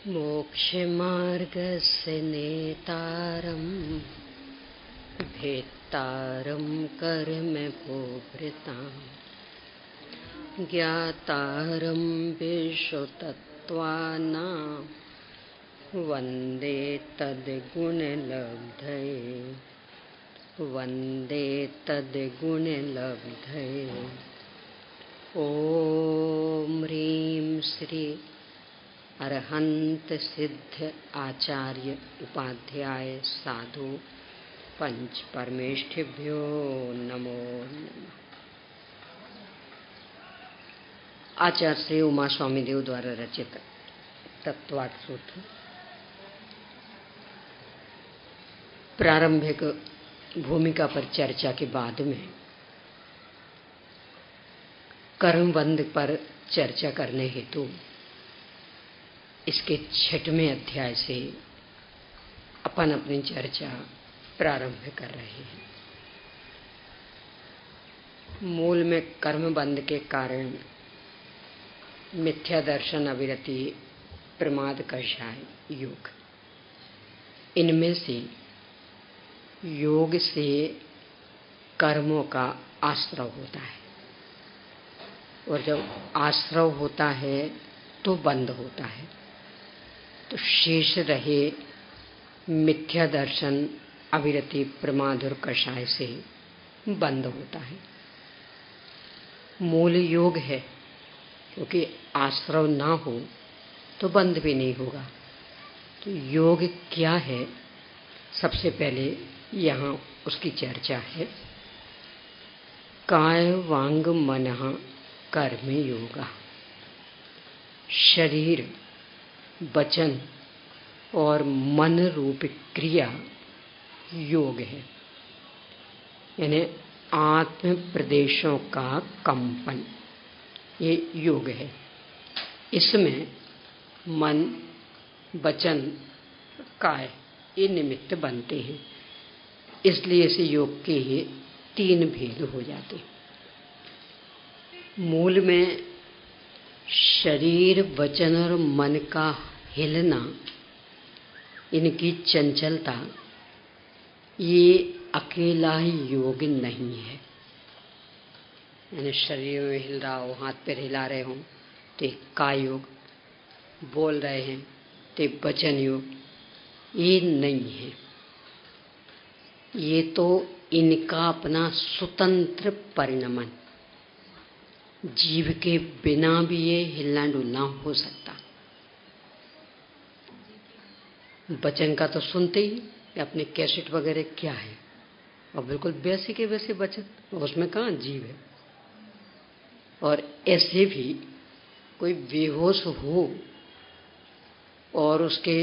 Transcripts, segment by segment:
मोक्षमार्गस्य नेतारं भेत्तारं कर्मभोक्तां ज्ञातारं विश्वतत्त्वानां वन्दे तद्गुणलब्धये वन्दे तद्गुणलब्धये। ॐ ह्रीं श्री अरहंत सिद्ध आचार्य उपाध्याय साधु पंच परमेष्ठिभ्यो नमो नमः। आचार्य श्री उमा स्वामी देव द्वारा रचित तत्वार्थ सूत्र प्रारंभिक भूमिका पर चर्चा के बाद में कर्मबंध पर चर्चा करने हेतु इसके 6वें अध्याय से अपन अपनी चर्चा प्रारंभ कर रहे हैं। मूल में कर्मबंध के कारण मिथ्या दर्शन, अविरति, प्रमाद, कषाय, योग, इनमें से योग से कर्मों का आश्रव होता है और जब आश्रव होता है तो बंध होता है, तो शेष रहे मिथ्या दर्शन, अविरति, प्रमाद और कषाय से बंद होता है। मूल योग है, क्योंकि आश्रव ना हो तो बंद भी नहीं होगा। तो योग क्या है, सबसे पहले यहाँ उसकी चर्चा है। काय वांग मनः कर्म योगा। शरीर, वचन और मन रूप क्रिया योग है, यानी आत्म प्रदेशों का कंपन, ये योग है। इसमें मन, वचन, काय ये निमित्त बनते हैं, इसलिए इस योग के 3 भेद हो जाते हैं। मूल में शरीर, वचन और मन का हिलना, इनकी चंचलता, ये अकेला ही योग नहीं है। यानी शरीर में हिल रहा हो, हाथ पैर हिला रहे हो तो काय योग, बोल रहे हैं तो वचन योग, ये नहीं है। ये तो इनका अपना स्वतंत्र परिणमन, जीव के बिना भी ये हिलना डुलना हो सकता। वचन का तो सुनते ही अपने कैसेट वगैरह क्या है, और बिल्कुल वैसे के वैसे वचन, उसमें कहाँ जीव है। और ऐसे भी कोई बेहोश हो और उसके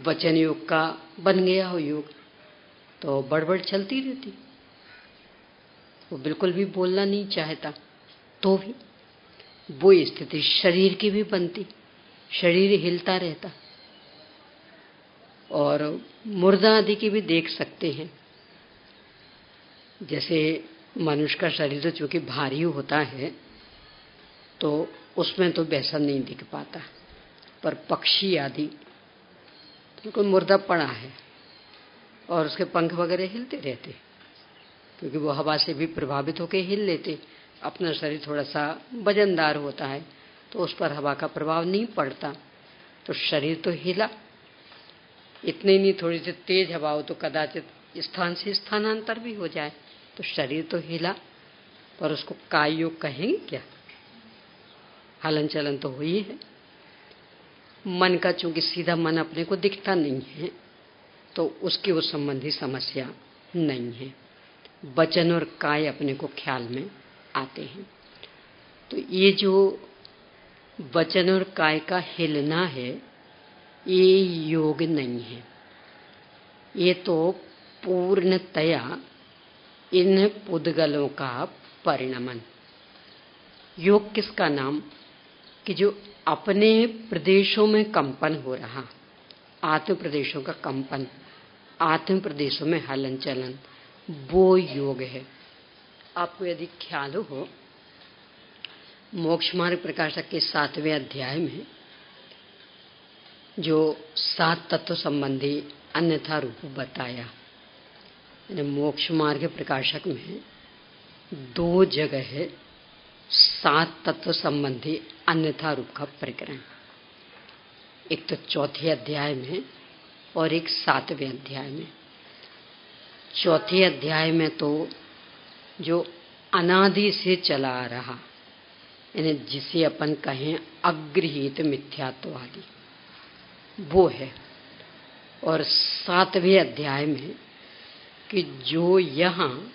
वचन योग का बन गया हो योग, तो बड़बड़ चलती रहती, वो बिल्कुल भी बोलना नहीं चाहता, तो भी वो स्थिति शरीर की भी बनती, शरीर हिलता रहता। और मुर्दा आदि की भी देख सकते हैं। जैसे मनुष्य का शरीर तो चूंकि भारी होता है तो उसमें तो वैसा नहीं दिख पाता, पर पक्षी आदि तो कोई मुर्दा पड़ा है और उसके पंख वगैरह हिलते रहते, क्योंकि वो हवा से भी प्रभावित होकर हिल लेते। अपना शरीर थोड़ा सा वजनदार होता है तो उस पर हवा का प्रभाव नहीं पड़ता, तो शरीर तो हिला। इतने नहीं, थोड़ी सी तेज हवा हो तो कदाचित स्थान से स्थानांतर भी हो जाए, तो शरीर तो हिला, पर उसको काय योग कहेंगे क्या? हलन चलन तो हुई है। मन का चूंकि सीधा मन अपने को दिखता नहीं है, तो उसकी उस संबंधी समस्या नहीं है। वचन और काय अपने को ख्याल में आते हैं। तो ये जो वचन और काय का हिलना है, ये योग नहीं है। ये तो पूर्णतया इन पुद्गलों का परिणमन। योग किसका नाम, कि जो अपने प्रदेशों में कंपन हो रहा, आत्म प्रदेशों का कंपन, आत्म प्रदेशों में हलन चलन, वो योग है। आपको यदि ख्याल हो, मोक्ष मार्ग प्रकाशक के 7वें अध्याय में जो 7 तत्व संबंधी अन्यथा रूप बताया। मोक्ष मार्ग प्रकाशक में 2 जगह है 7 तत्व संबंधी अन्यथा रूप का प्रकरण। एक तो 4थे अध्याय में और एक 7वें अध्याय में। 4थे अध्याय में तो जो अनादि से चला आ रहा, यानी जिसे अपन कहें अगृहीत मिथ्यात्ववादी, वो है। और 7वें अध्याय में कि जो यहाँ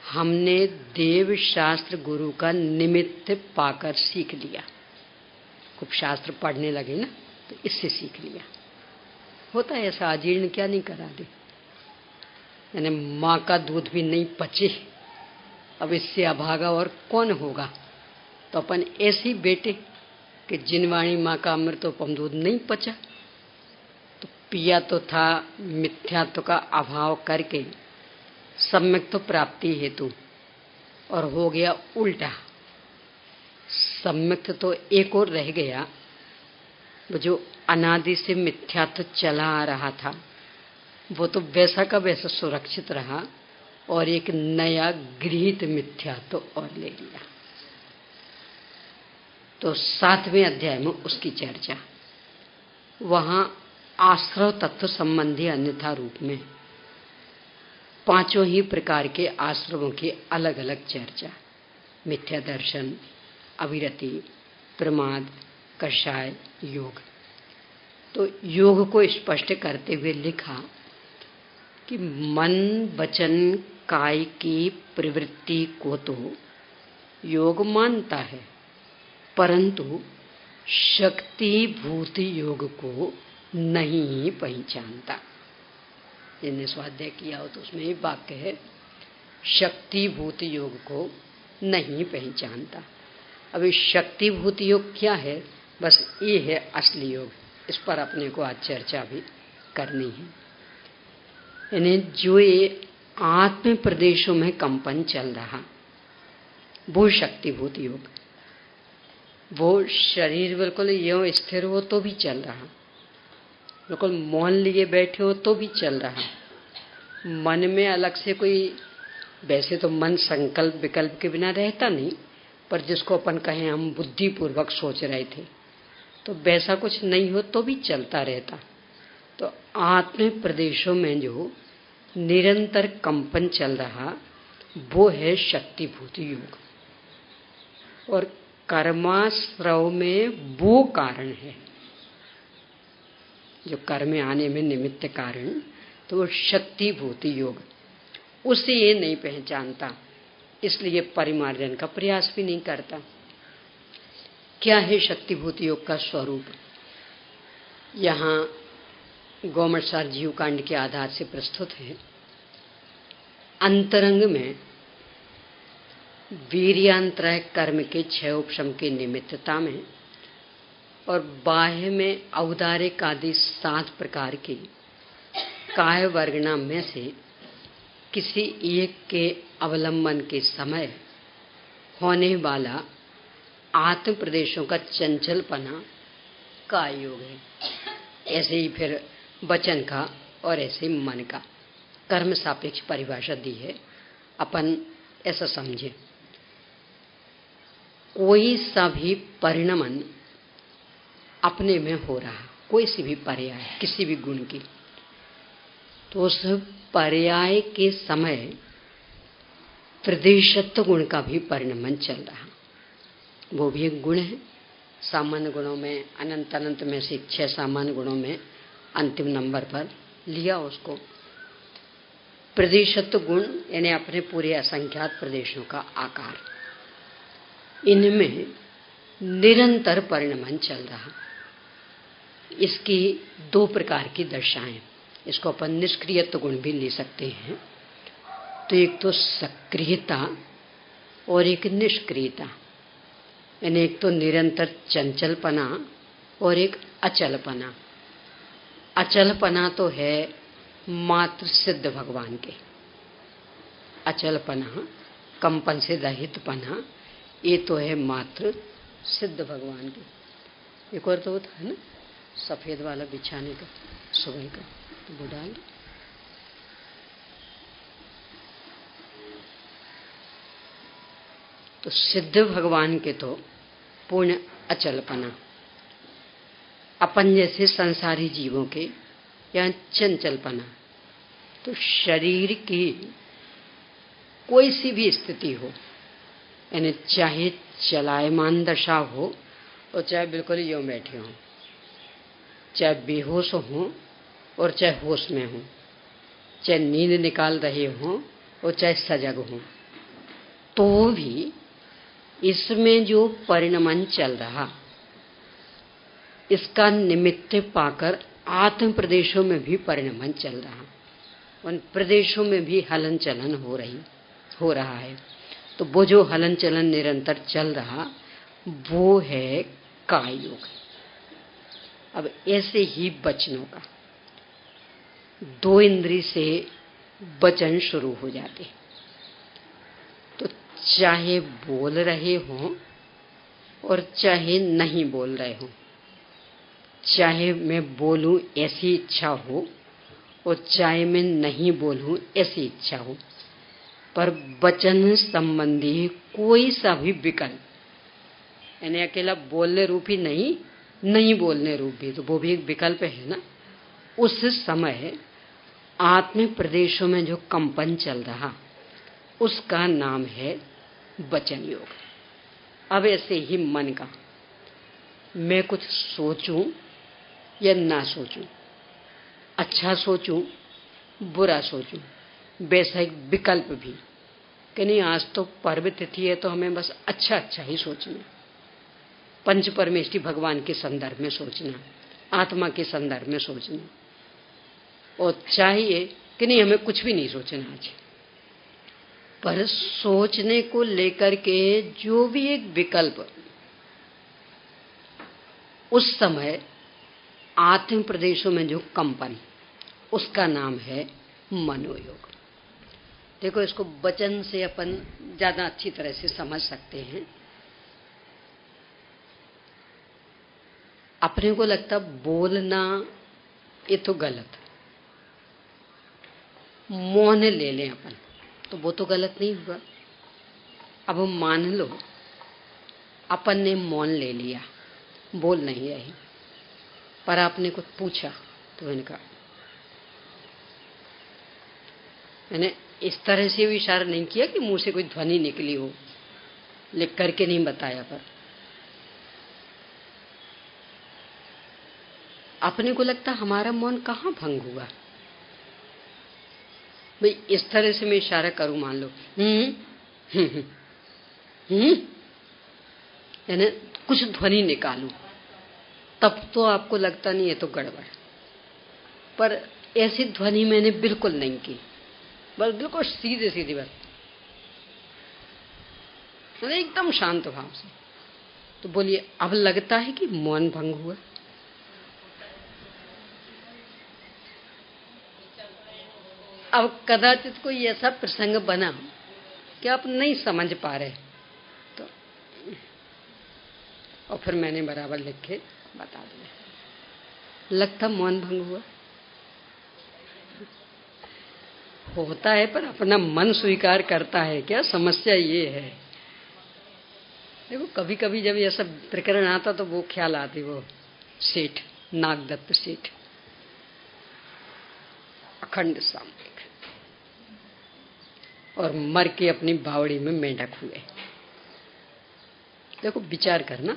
हमने देव शास्त्र गुरु का निमित्त पाकर सीख लिया, खूब शास्त्र पढ़ने लगे ना, तो इससे सीख लिया। होता है ऐसा, अजीर्ण क्या नहीं करा दे, यानी माँ का दूध भी नहीं पचे, अब इससे अभागा और कौन होगा। तो अपन ऐसे बेटे कि जिनवाणी माँ का अमृतोपम दूध नहीं पचा, तो पिया तो था मिथ्यात्व का अभाव करके सम्यक तो प्राप्ति हेतु, और हो गया उल्टा। सम्यक तो एक और रह गया, वो जो अनादि से मिथ्यात्व चला आ रहा था वो तो वैसा का वैसा सुरक्षित रहा, और एक नया गृहीत मिथ्यात्व और ले लिया। तो 7वें अध्याय में उसकी चर्चा, वहां आश्रव तत्व संबंधी अन्यथा रूप में 5 ही प्रकार के आश्रवों की अलग अलग चर्चा। मिथ्या दर्शन, अविरति, प्रमाद, कषाय, योग। तो योग को स्पष्ट करते हुए लिखा कि मन वचन काय की प्रवृत्ति को तो योग मानता है, परंतु शक्ति भूत योग को नहीं पहचानता। जिन्हें स्वाध्याय किया हो तो उसमें ही वाक्य है, शक्ति भूत योग को नहीं पहचानता। अभी शक्ति भूत योग क्या है, बस ये है असली योग। इस पर अपने को आज चर्चा भी करनी है। यानी जो ये आत्म प्रदेशों में कंपन चल रहा, वो शक्तिभूत योग। वो शरीर बिल्कुल यूं स्थिर हो तो भी चल रहा, बिल्कुल मौन लिए बैठे हो तो भी चल रहा। मन में अलग से कोई, वैसे तो मन संकल्प विकल्प के बिना रहता नहीं, पर जिसको अपन कहें हम बुद्धिपूर्वक सोच रहे थे, तो वैसा कुछ नहीं हो तो भी चलता रहता। तो आत्म प्रदेशों में जो निरंतर कंपन चल रहा, वो है शक्तिभूत योग। और कर्माश्रव में वो कारण है जो कर्म आने में निमित्त कारण, तो वो शक्तिभूत योग। उसे ये नहीं पहचानता, इसलिए परिमार्जन का प्रयास भी नहीं करता। क्या है शक्तिभूत योग का स्वरूप? यहाँ गौमटसार जीव कांड के आधार से प्रस्तुत है। अंतरंग में वीर्यांतराय कर्म के 6 उपशम की निमित्तता में, और बाह्य में औदारिक आदि 7 प्रकार की काय वर्गना में से किसी एक के अवलंबन के समय होने वाला आत्म प्रदेशों का चंचलपना का योग है। ऐसे ही फिर वचन का और ऐसे ही मन का कर्म सापेक्ष परिभाषा दी है। अपन ऐसा समझे, कोई सा भी परिणमन अपने में हो रहा, कोई सी भी पर्याय किसी भी गुण की, तो उस पर्याय के समय प्रदेशत्व गुण का भी परिणमन चल रहा। वो भी एक गुण है। सामान्य गुणों में अनंत अनंत में से 6 सामान्य गुणों में अंतिम नंबर पर लिया उसको। प्रदेशत्व गुण यानी अपने पूरे असंख्यात प्रदेशों का आकार, इनमें निरंतर परिणमन चल रहा। इसकी 2 प्रकार की दशाएं, इसको अपन निष्क्रियत्व गुण भी ले सकते हैं। तो एक तो सक्रियता और एक निष्क्रियता, यानी एक तो निरंतर चंचलपना और एक अचलपना। अचलपना तो है मात्र सिद्ध भगवान के, अचलपना कंपन से रहितपना, ये तो है मात्र सिद्ध भगवान के। एक और तो था ना, सफेद वाला बिछाने का सुबह का, तो वो डाल दो। तो सिद्ध भगवान के तो पूर्ण अचलपना, अपन जैसे संसारी जीवों के या चंचलपना। तो शरीर की कोई सी भी स्थिति हो, यानी चाहे चलायमान दशा हो और चाहे बिल्कुल यूं बैठे हों, चाहे बेहोश हों और चाहे होश में हों, चाहे नींद निकाल रहे हों और चाहे सजग हों, तो भी इसमें जो परिणमन चल रहा, इसका निमित्त पाकर आत्म प्रदेशों में भी परिणमन चल रहा, उन प्रदेशों में भी हलन चलन हो रहा है। तो वो जो हलन चलन निरंतर चल रहा, वो है काय योग। अब ऐसे ही वचनों का, दो इंद्री से वचन शुरू हो जाते, तो चाहे बोल रहे हों और चाहे नहीं बोल रहे हों, चाहे मैं बोलूं ऐसी इच्छा हो और चाहे मैं नहीं बोलूं ऐसी इच्छा हो, पर वचन संबंधी कोई सा भी विकल्प, यानी अकेला बोलने रूप ही नहीं बोलने रूप भी, तो वो भी एक विकल्प है ना। उस समय आत्म प्रदेशों में जो कंपन चल रहा, उसका नाम है वचन योग। अब ऐसे ही मन का, मैं कुछ सोचूं या ना सोचूं, अच्छा सोचूं बुरा सोचूं, वैसा एक विकल्प भी कि नहीं आज तो पर्व तिथि है तो हमें बस अच्छा अच्छा ही सोचना, पंच परमेष्टि भगवान के संदर्भ में सोचना, आत्मा के संदर्भ में सोचना, और चाहिए कि नहीं हमें कुछ भी नहीं सोचना आज। पर सोचने को लेकर के जो भी एक विकल्प, उस समय आत्म प्रदेशों में जो कंपन, उसका नाम है मनोयोग। देखो, इसको वचन से अपन ज्यादा अच्छी तरह से समझ सकते हैं। अपने को लगता बोलना ये तो गलत, मौन ले लें अपन, तो वो तो गलत नहीं हुआ। अब मान लो अपन ने मौन ले लिया, बोल नहीं रही, पर आपने कुछ पूछा तो मैंने कहा, मैंने इस तरह से भी इशारा नहीं किया कि मुंह से कोई ध्वनि निकली हो, लिख करके नहीं बताया, पर अपने को लगता हमारा मौन कहाँ भंग हुआ। भाई इस तरह से मैं इशारा करूं, मान लो यानी कुछ ध्वनि निकालूं, तब तो आपको लगता नहीं है तो गड़बड़, पर ऐसी ध्वनि मैंने बिल्कुल नहीं की, बस बिल्कुल सीधे सीधे, बस एकदम शांत भाव से। तो बोलिए, अब लगता है कि मौन भंग हुआ? अब कदाचित कोई ऐसा प्रसंग बना कि आप नहीं समझ पा रहे, तो और फिर मैंने बराबर लिख के बता दिया, लगता मौन भंग हुआ। होता है, पर अपना मन स्वीकार करता है क्या? समस्या ये है। देखो, कभी कभी जब ये सब प्रकरण आता तो वो ख्याल आती, वो सेठ नागदत्त सेठ अखंड सामयिक, और मर के अपनी बावड़ी में मेंढक हुए। देखो विचार करना,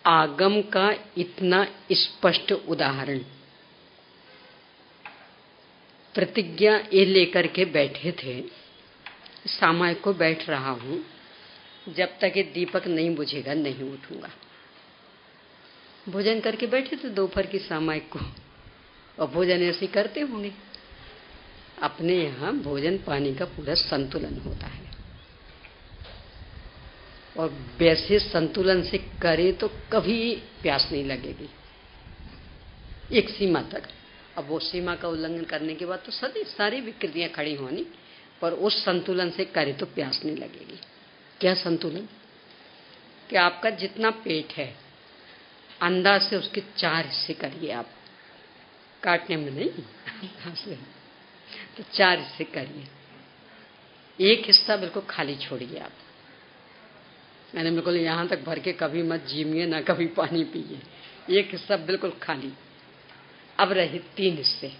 आगम का इतना स्पष्ट उदाहरण, प्रतिज्ञा ये लेकर के बैठे थे, सामायिक को बैठ रहा हूं, जब तक ये दीपक नहीं बुझेगा नहीं उठूंगा। भोजन करके बैठे थे दोपहर की सामायिक को, और भोजन ऐसे करते होंगे। अपने यहाँ भोजन पानी का पूरा संतुलन होता है, और वैसे संतुलन से करे तो कभी प्यास नहीं लगेगी, एक सीमा तक। अब वो सीमा का उल्लंघन करने के बाद तो सारी विकृतियां खड़ी होनी, पर उस संतुलन से करे तो प्यास नहीं लगेगी। क्या संतुलन? कि आपका जितना पेट है अंदाज से उसके 4 हिस्से करिए आप, काटने में नहीं, अंदाज से। तो 4 हिस्से करिए, एक हिस्सा बिल्कुल खाली छोड़िए आप। मैंने बिल्कुल यहाँ तक भर के कभी मत जीमिए, ना कभी पानी पिए। एक हिस्सा बिल्कुल खाली। अब रहे 3 हिस्से।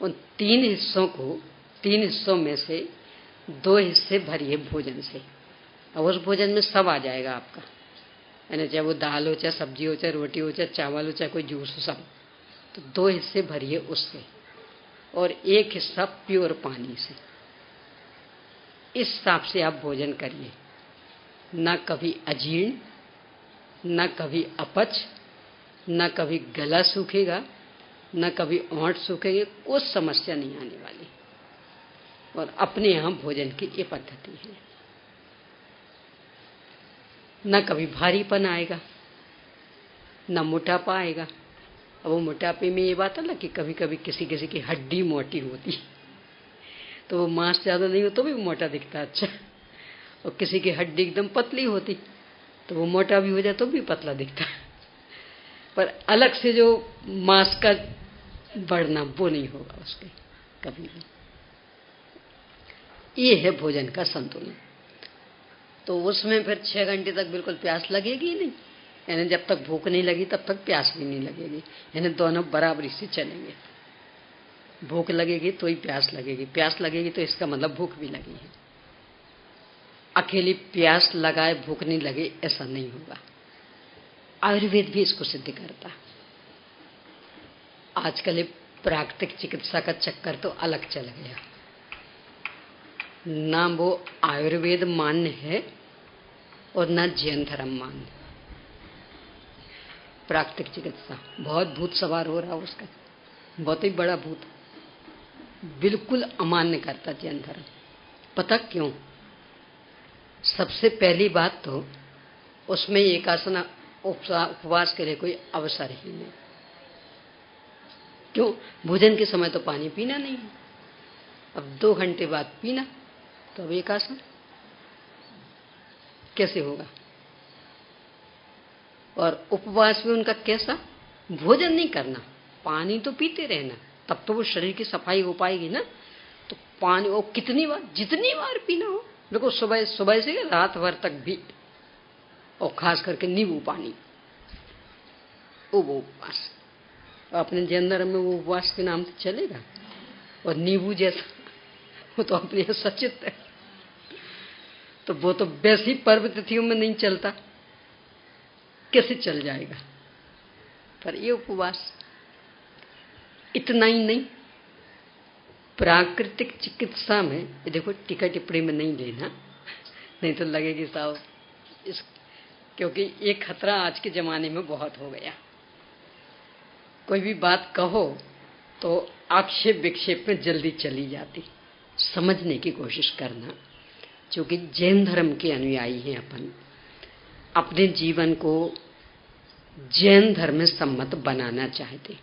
उन 3 हिस्सों में से 2 हिस्से भरिए भोजन से। अब उस भोजन में सब आ जाएगा आपका, यानी चाहे वो दाल हो, चाहे सब्जी हो, चाहे रोटी हो, चाहे चावल हो, चाहे कोई जूस हो, सब। तो 2 हिस्से भरिए उससे, और 1 हिस्सा प्योर पानी से। इस हिसाब से आप भोजन करिए। ना कभी अजीर्ण, ना कभी अपच, ना कभी गला सूखेगा, ना कभी ओंठ सूखेगी, कोई समस्या नहीं आने वाली। और अपने यहाँ भोजन की ये पद्धति है। ना कभी भारीपन आएगा, ना मोटापा आएगा। अब वो मोटापे में ये बात है ना कि कभी कभी किसी किसी की हड्डी मोटी होती, तो वो मांस ज्यादा नहीं हो तो भी मोटा दिखता अच्छा, और किसी की हड्डी एकदम पतली होती तो वो मोटा भी हो जाए तो भी पतला दिखता। पर अलग से जो मांस का बढ़ना वो नहीं होगा उसके कभी भी। ये है भोजन का संतुलन। तो उसमें फिर 6 घंटे तक बिल्कुल प्यास लगेगी नहीं, यानी जब तक भूख नहीं लगी तब तक प्यास भी नहीं लगेगी, यानी दोनों बराबरी से चलेंगे। भूख लगेगी तो ही प्यास लगेगी, प्यास लगेगी तो इसका मतलब भूख भी लगी है। अकेली प्यास लगाए भूख नहीं लगे ऐसा नहीं होगा। आयुर्वेद भी इसको सिद्ध करता। आजकल प्राकृतिक चिकित्सा का चक्कर तो अलग चल गया, ना वो आयुर्वेद मान्य है और ना जैन धर्म मान्य। प्राकृतिक चिकित्सा बहुत भूत सवार हो रहा है उसका, बहुत ही बड़ा भूत, बिल्कुल अमान्य करता जैन धर्म। पता क्यों? सबसे पहली बात तो उसमें एकासना उपवास के लिए कोई अवसर ही नहीं। क्यों? भोजन के समय तो पानी पीना नहीं है, अब 2 घंटे बाद पीना, तो अब एकासन कैसे होगा? और उपवास में उनका कैसा? भोजन नहीं करना, पानी तो पीते रहना, तब तो वो शरीर की सफाई हो पाएगी ना। तो पानी वो कितनी बार, जितनी बार पीना हो, देखो सुबह से रात भर तक भी, और खास करके नींबू पानी, वो उपवास। अपने जैन धर्म में वो उपवास के नाम से चलेगा। और नींबू जैसा वो तो अपने सचित है, तो वो तो वैसी पर्व तिथियों में नहीं चलता, कैसे चल जाएगा? पर ये उपवास इतना ही नहीं, प्राकृतिक चिकित्सा में ये देखो, टीका टिप्पणी में नहीं लेना, नहीं तो लगेगी साहब इस, क्योंकि ये खतरा आज के जमाने में बहुत हो गया। कोई भी बात कहो तो आक्षेप विक्षेप में जल्दी चली जाती। समझने की कोशिश करना, क्योंकि जैन धर्म के अनुयायी हैं अपन, अपने जीवन को जैन धर्म में सम्मत बनाना चाहते।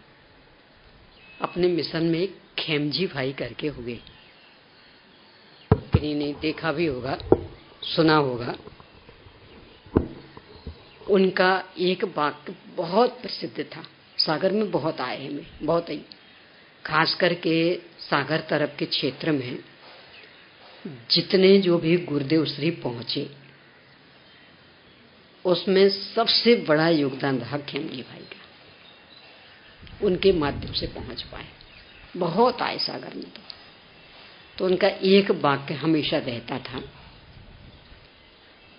अपने मिशन में खेमजी भाई करके हुए, किन्हीं ने देखा भी होगा, सुना होगा। उनका एक वाक्य बहुत प्रसिद्ध था, सागर में बहुत आए हैं, बहुत ही खास करके सागर तरफ के क्षेत्र में जितने जो भी गुरुदेव श्री पहुंचे, उसमें सबसे बड़ा योगदान रहा खेमजी भाई का। उनके माध्यम से पहुंच पाए, बहुत आए सागर में। तो उनका एक वाक्य हमेशा रहता था,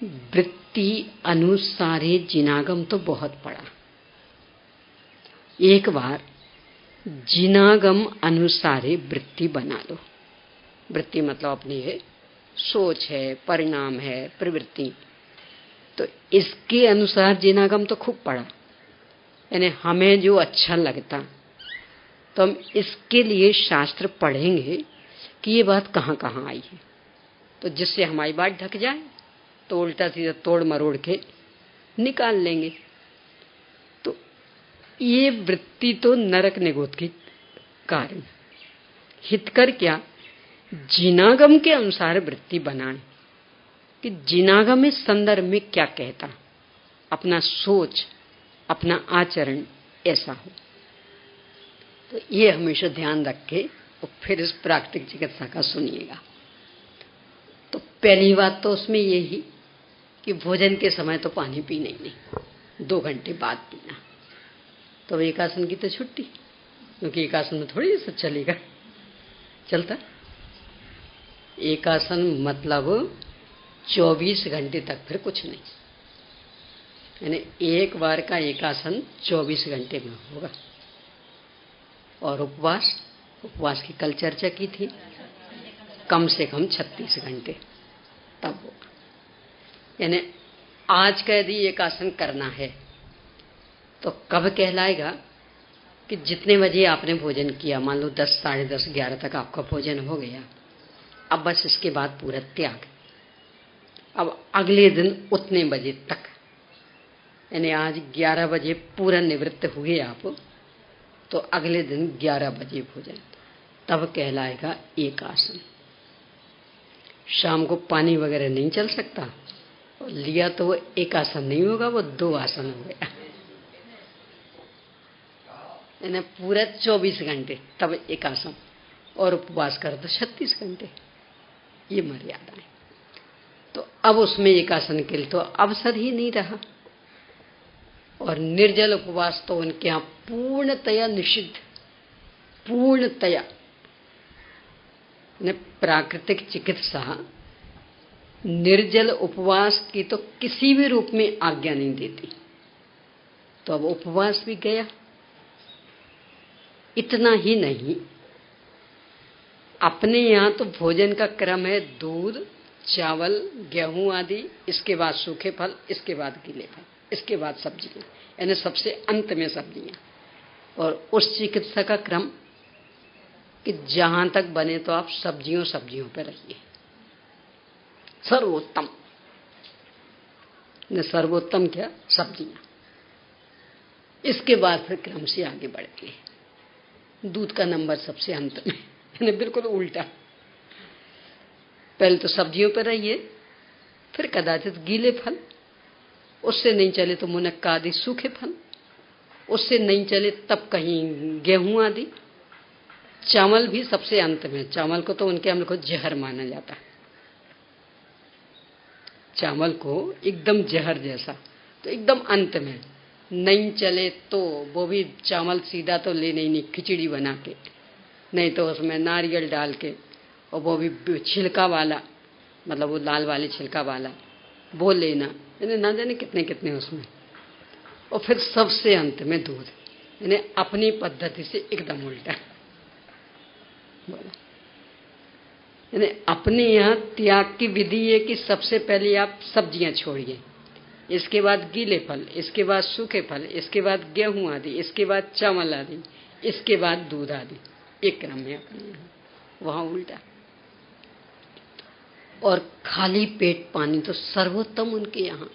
वृत्ति अनुसारे जिनागम तो बहुत पड़ा, एक बार जिनागम अनुसारे वृत्ति बना लो। वृत्ति मतलब अपनी है, सोच है, परिणाम है, प्रवृत्ति। तो इसके अनुसार जिनागम तो खूब पड़ा, यानी हमें जो अच्छा लगता तो हम इसके लिए शास्त्र पढ़ेंगे कि ये बात कहाँ कहाँ आई है, तो जिससे हमारी बात ढक जाए तो उल्टा सीधा तोड़ मरोड़ के निकाल लेंगे। तो ये वृत्ति तो नरक निगोद की कारण। हितकर क्या? जिनागम के अनुसार वृत्ति बनाए कि जिनागम इस संदर्भ में क्या कहता, अपना सोच अपना आचरण ऐसा हो। तो ये हमेशा ध्यान रख के और फिर इस प्राकृतिक चिकित्सा का सुनिएगा। तो पहली बात तो उसमें यही कि भोजन के समय तो पानी पीना ही नहीं, 2 घंटे बाद पीना। तो एक आसन की तो छुट्टी, क्योंकि एक आसन में थोड़ी ऐसा चलेगा, चलता। एक आसन मतलब 24 घंटे तक फिर कुछ नहीं, यानी एक बार का एक आसन 24 घंटे में होगा। और उपवास की कल चर्चा की थी, कम से कम 36 घंटे तब होगा। यानी आज का यदि एक आसन करना है तो कब कहलाएगा कि जितने बजे आपने भोजन किया, मान लो 10, साढ़े 10, 11 तक आपका भोजन हो गया, अब बस इसके बाद पूरा त्याग। अब अगले दिन उतने बजे तक, यानी आज 11 बजे पूरा निवृत्त हुए आप, तो अगले दिन 11 बजे भोजन, तब कहलाएगा एक आसन। शाम को पानी वगैरह नहीं चल सकता, और लिया तो वो एक आसन नहीं होगा, वो 2 आसन हो गया। यानी पूरा 24 घंटे तब एक आसन, और उपवास करो तो 36 घंटे, ये मर्यादा है। तो अब उसमें एक आसन के लिए तो अवसर ही नहीं रहा। और निर्जल उपवास तो उनके यहाँ पूर्णतया निषिद्ध, पूर्णतया। प्राकृतिक चिकित्सा निर्जल उपवास की तो किसी भी रूप में आज्ञा नहीं देती। तो अब उपवास भी गया। इतना ही नहीं, अपने यहाँ तो भोजन का क्रम है दूध, चावल, गेहूं आदि, इसके बाद सूखे फल, इसके बाद गीले फल, इसके बाद सब्जियां, यानी सबसे अंत में सब्जियां। और उस चिकित्सा का क्रम कि जहां तक बने तो आप सब्जियों पर रहिए, सर्वोत्तम। सर्वोत्तम क्या? सब्जियां। इसके बाद फिर क्रम से आगे बढ़ेंगे। दूध का नंबर सबसे अंत में, यानी बिल्कुल उल्टा। पहले तो सब्जियों पर रहिए, फिर कदाचित गीले फल, उससे नहीं चले तो मुनक्का आदि सूखे फल, उससे नहीं चले तब कहीं गेहूं आदि। चावल भी सबसे अंत में, चावल को तो उनके हम लोग को जहर माना जाता है, चावल को एकदम जहर जैसा, तो एकदम अंत में नहीं चले तो वो भी चावल सीधा तो लेने ही नहीं, खिचड़ी बना के, नहीं तो उसमें नारियल डाल के, और वो भी छिलका वाला, मतलब वो लाल वाले छिलका वाला वो लेना, यानी ना जाने कितने कितने उसमें। और फिर सबसे अंत में दूध, यानी अपनी पद्धति से एकदम उल्टा। यानी अपने यहाँ त्याग की विधि है कि सबसे पहले आप सब्जियां छोड़िए, इसके बाद गीले फल, इसके बाद सूखे फल, इसके बाद गेहूं आदि, इसके बाद चावल आदि, इसके बाद दूध आदि। एक क्रम है अपने यहाँ, वहां उल्टा। और खाली पेट पानी तो सर्वोत्तम उनके यहाँ।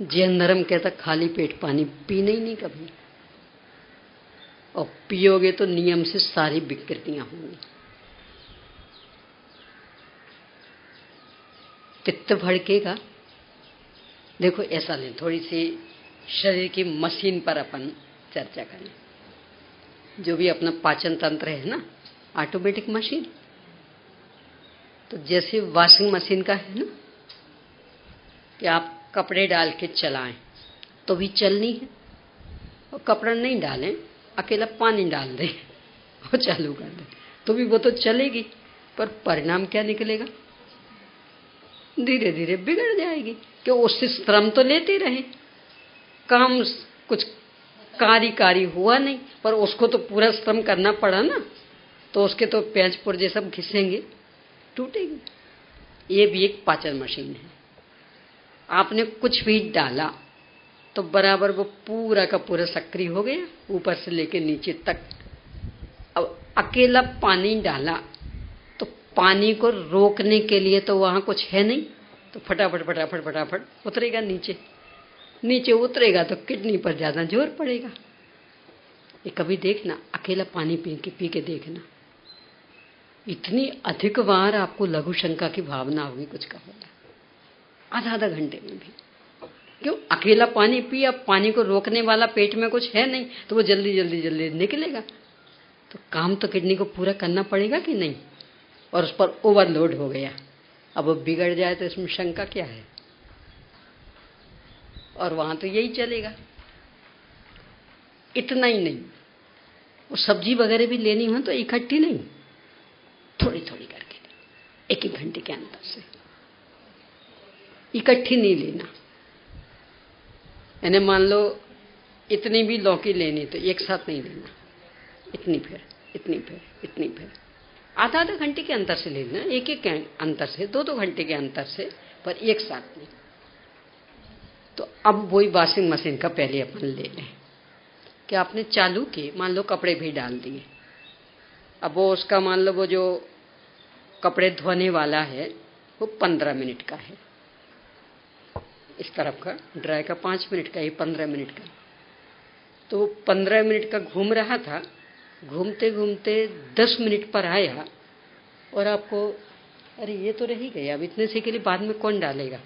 जैन धर्म कहता खाली पेट पानी पीना ही नहीं कभी, और पियोगे तो नियम से सारी विकृतियां होंगी। पित्त भड़केगा। देखो ऐसा नहीं, थोड़ी सी शरीर की मशीन पर अपन चर्चा करें। जो भी अपना पाचन तंत्र है ना, ऑटोमेटिक मशीन, तो जैसे वॉशिंग मशीन का है ना, कि आप कपड़े डाल के चलाएं तो भी चलनी है, और कपड़ा नहीं डालें, अकेला पानी डाल दें और चालू कर दें तो भी वो तो चलेगी, पर परिणाम क्या निकलेगा? धीरे धीरे बिगड़ जाएगी। कि उससे श्रम तो लेते रहे, काम कुछ कार्य हुआ नहीं, पर उसको तो पूरा श्रम करना पड़ा ना, तो उसके तो पैंच पुर्जे सब घिसेंगे, टूटेगी। ये भी एक पाचन मशीन है। आपने कुछ भी डाला तो बराबर वो पूरा का पूरा सक्रिय हो गया, ऊपर से लेके नीचे तक। अब अकेला पानी डाला तो पानी को रोकने के लिए तो वहां कुछ है नहीं, तो फटाफट फटाफट फटाफट उतरेगा नीचे, नीचे उतरेगा तो किडनी पर ज्यादा जोर पड़ेगा। ये कभी देखना, अकेला पानी पी के देखना, इतनी अधिक बार आपको लघु शंका की भावना होगी कुछ का होगा, आधा घंटे में भी। क्यों? अकेला पानी पिया, पानी को रोकने वाला पेट में कुछ है नहीं, तो वो जल्दी जल्दी जल्दी निकलेगा। तो काम तो किडनी को पूरा करना पड़ेगा कि नहीं? और उस पर ओवरलोड हो गया, अब वो बिगड़ जाए तो इसमें शंका क्या है? और वहां तो यही चलेगा। इतना ही नहीं, वो सब्जी वगैरह भी लेनी हो तो इकट्ठी नहीं, थोड़ी थोड़ी करके, एक एक घंटे के अंदर से, इकट्ठी नहीं लेना। यानी मान लो इतनी भी लौकी लेनी तो एक साथ नहीं लेना, इतनी फिर इतनी फिर इतनी फिर, आधा आधा घंटे के अंतर से लेना, एक एक अंतर से, दो दो घंटे के अंतर से, पर एक साथ नहीं। तो अब वही वॉशिंग मशीन का पहले अपन ले लें कि आपने चालू की, मान लो कपड़े भी डाल दिए, अब वो उसका मान लो वो जो कपड़े धोने वाला है वो 15 मिनट का है, इस तरफ का ड्राई का 5 मिनट का, ये 15 मिनट का। तो 15 मिनट का घूम रहा था, घूमते घूमते 10 मिनट पर आया और आपको अरे ये तो रह ही गया, अब इतने से के लिए बाद में कौन डालेगा,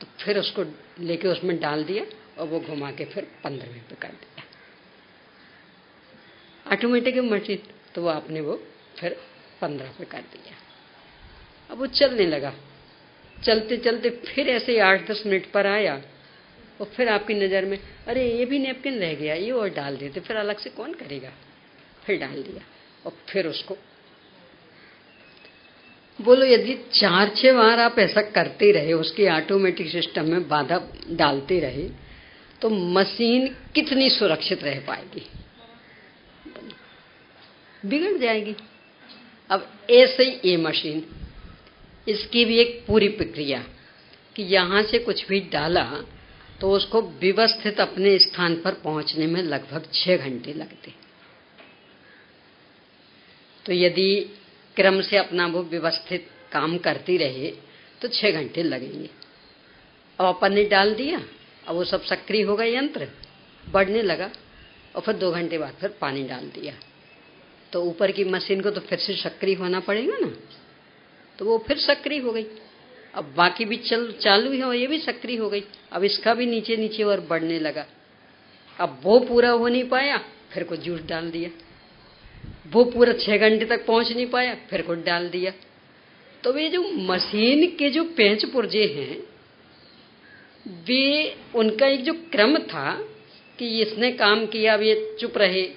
तो फिर उसको लेके उसमें डाल दिया और वो घुमा के फिर 15 मिनट पे कर दिया। ऑटोमेटिक मशीन, तो वो आपने वो फिर 15 पे कर दिया। अब वो चलने लगा, चलते चलते फिर ऐसे 8-10 मिनट पर आया और फिर आपकी नज़र में अरे ये भी नैपकिन रह गया, ये और डाल देते, फिर अलग से कौन करेगा, फिर डाल दिया। और फिर उसको बोलो यदि 4-6 बार आप ऐसा करते रहे, उसके ऑटोमेटिक सिस्टम में बाधा डालते रहे, तो मशीन कितनी सुरक्षित रह पाएगी? बिगड़ जाएगी। अब ऐसे ही ये मशीन, इसकी भी एक पूरी प्रक्रिया कि यहां से कुछ भी डाला तो उसको व्यवस्थित अपने स्थान पर पहुंचने में लगभग 6 घंटे लगते। तो यदि क्रम से अपना वो व्यवस्थित काम करती रहे तो 6 घंटे लगेंगे। अब अपन ने डाल दिया, अब वो सब सक्रिय हो गया, यंत्र बढ़ने लगा और फिर 2 घंटे बाद फिर पानी डाल दिया, तो ऊपर की मशीन को तो फिर से सक्रिय होना पड़ेगा ना, तो वो फिर सक्रिय हो गई। अब बाकी भी चालू है और ये भी सक्रिय हो गई, अब इसका भी नीचे नीचे और बढ़ने लगा। अब वो पूरा हो नहीं पाया, फिर कुछ जूस डाल दिया, वो पूरा 6 घंटे तक पहुंच नहीं पाया, फिर कुछ डाल दिया। तो वे जो मशीन के जो पेंच पुर्जे हैं, वे उनका एक जो क्रम था कि इसने काम किया, अब ये चुप रहे,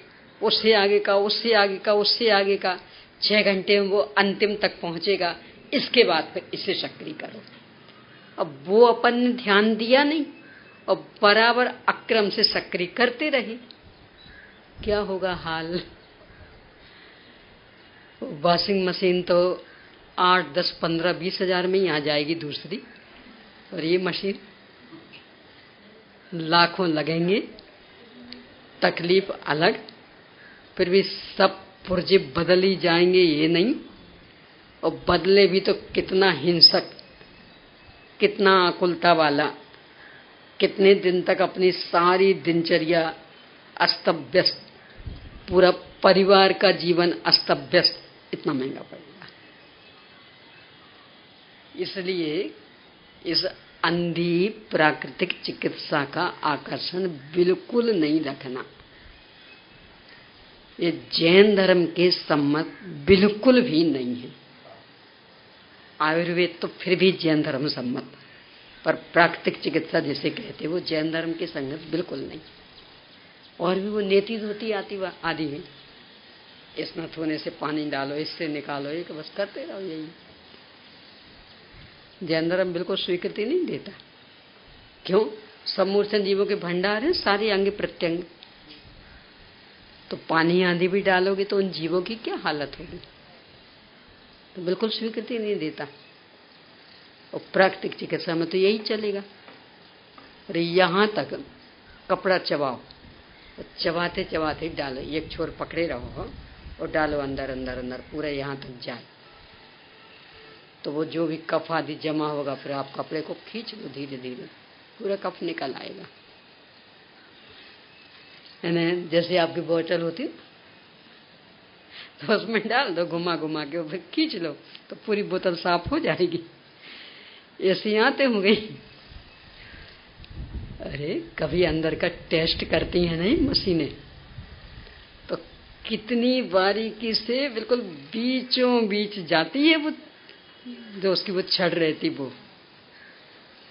उससे आगे का, उससे आगे का, उससे आगे का, 6 घंटे में वो अंतिम तक पहुंचेगा, इसके बाद फिर इसे सक्रिय करो। अब वो अपन ने ध्यान दिया नहीं और बराबर अक्रम से सक्रिय करते रहे, क्या होगा हाल? वॉशिंग मशीन तो 8, 10, 15, 20 हजार में ही आ जाएगी दूसरी, और ये मशीन लाखों लगेंगे, तकलीफ अलग, फिर भी सब पुर्जे बदल ही जाएंगे ये नहीं, और बदले भी तो कितना हिंसक, कितना आकुलता वाला, कितने दिन तक अपनी सारी दिनचर्या अस्त व्यस्त, पूरा परिवार का जीवन अस्त व्यस्त, इतना महंगा पड़ेगा। इसलिए इस अंधी प्राकृतिक चिकित्सा का आकर्षण बिल्कुल नहीं रखना। ये जैन धर्म के सम्मत बिल्कुल भी नहीं है। आयुर्वेद तो फिर भी जैन धर्म सम्मत, पर प्राकृतिक चिकित्सा जिसे कहते वो जैन धर्म के संगत बिल्कुल नहीं। और भी वो नेति धोती आती आदि में, इस नथ होने से पानी डालो, इससे निकालो, एक बस करते रहो यही। जैन धर्म बिल्कुल स्वीकृति नहीं देता। क्यों? सब मूर्छन जीवों के भंडार है, सारे अंग प्रत्यंग, तो पानी आंधी भी डालोगे तो उन जीवों की क्या हालत होगी? तो बिल्कुल स्वीकृति नहीं देता। और प्राकृतिक चिकित्सा में तो यही चलेगा। अरे यहां तक कपड़ा चबाओ, चबाते चबाते डालो, एक छोर पकड़े रहो और डालो अंदर अंदर अंदर, पूरा यहां तक जाए, तो वो जो भी कफ आदि जमा होगा, फिर आप कपड़े को खींच लो धीरे धीरे, पूरा कफ निकल आएगा। यानी जैसे आपकी बोतल होती तो उसमें डाल दो, घुमा घुमा के फिर खींच लो, तो पूरी बोतल साफ हो जाएगी। ऐसी आते होंगे। अरे कभी अंदर का टेस्ट करती है नहीं मशीनें, तो कितनी बारीकी से बिल्कुल बीचों बीच जाती है वो, जो उसकी वो छड़ रहती, वो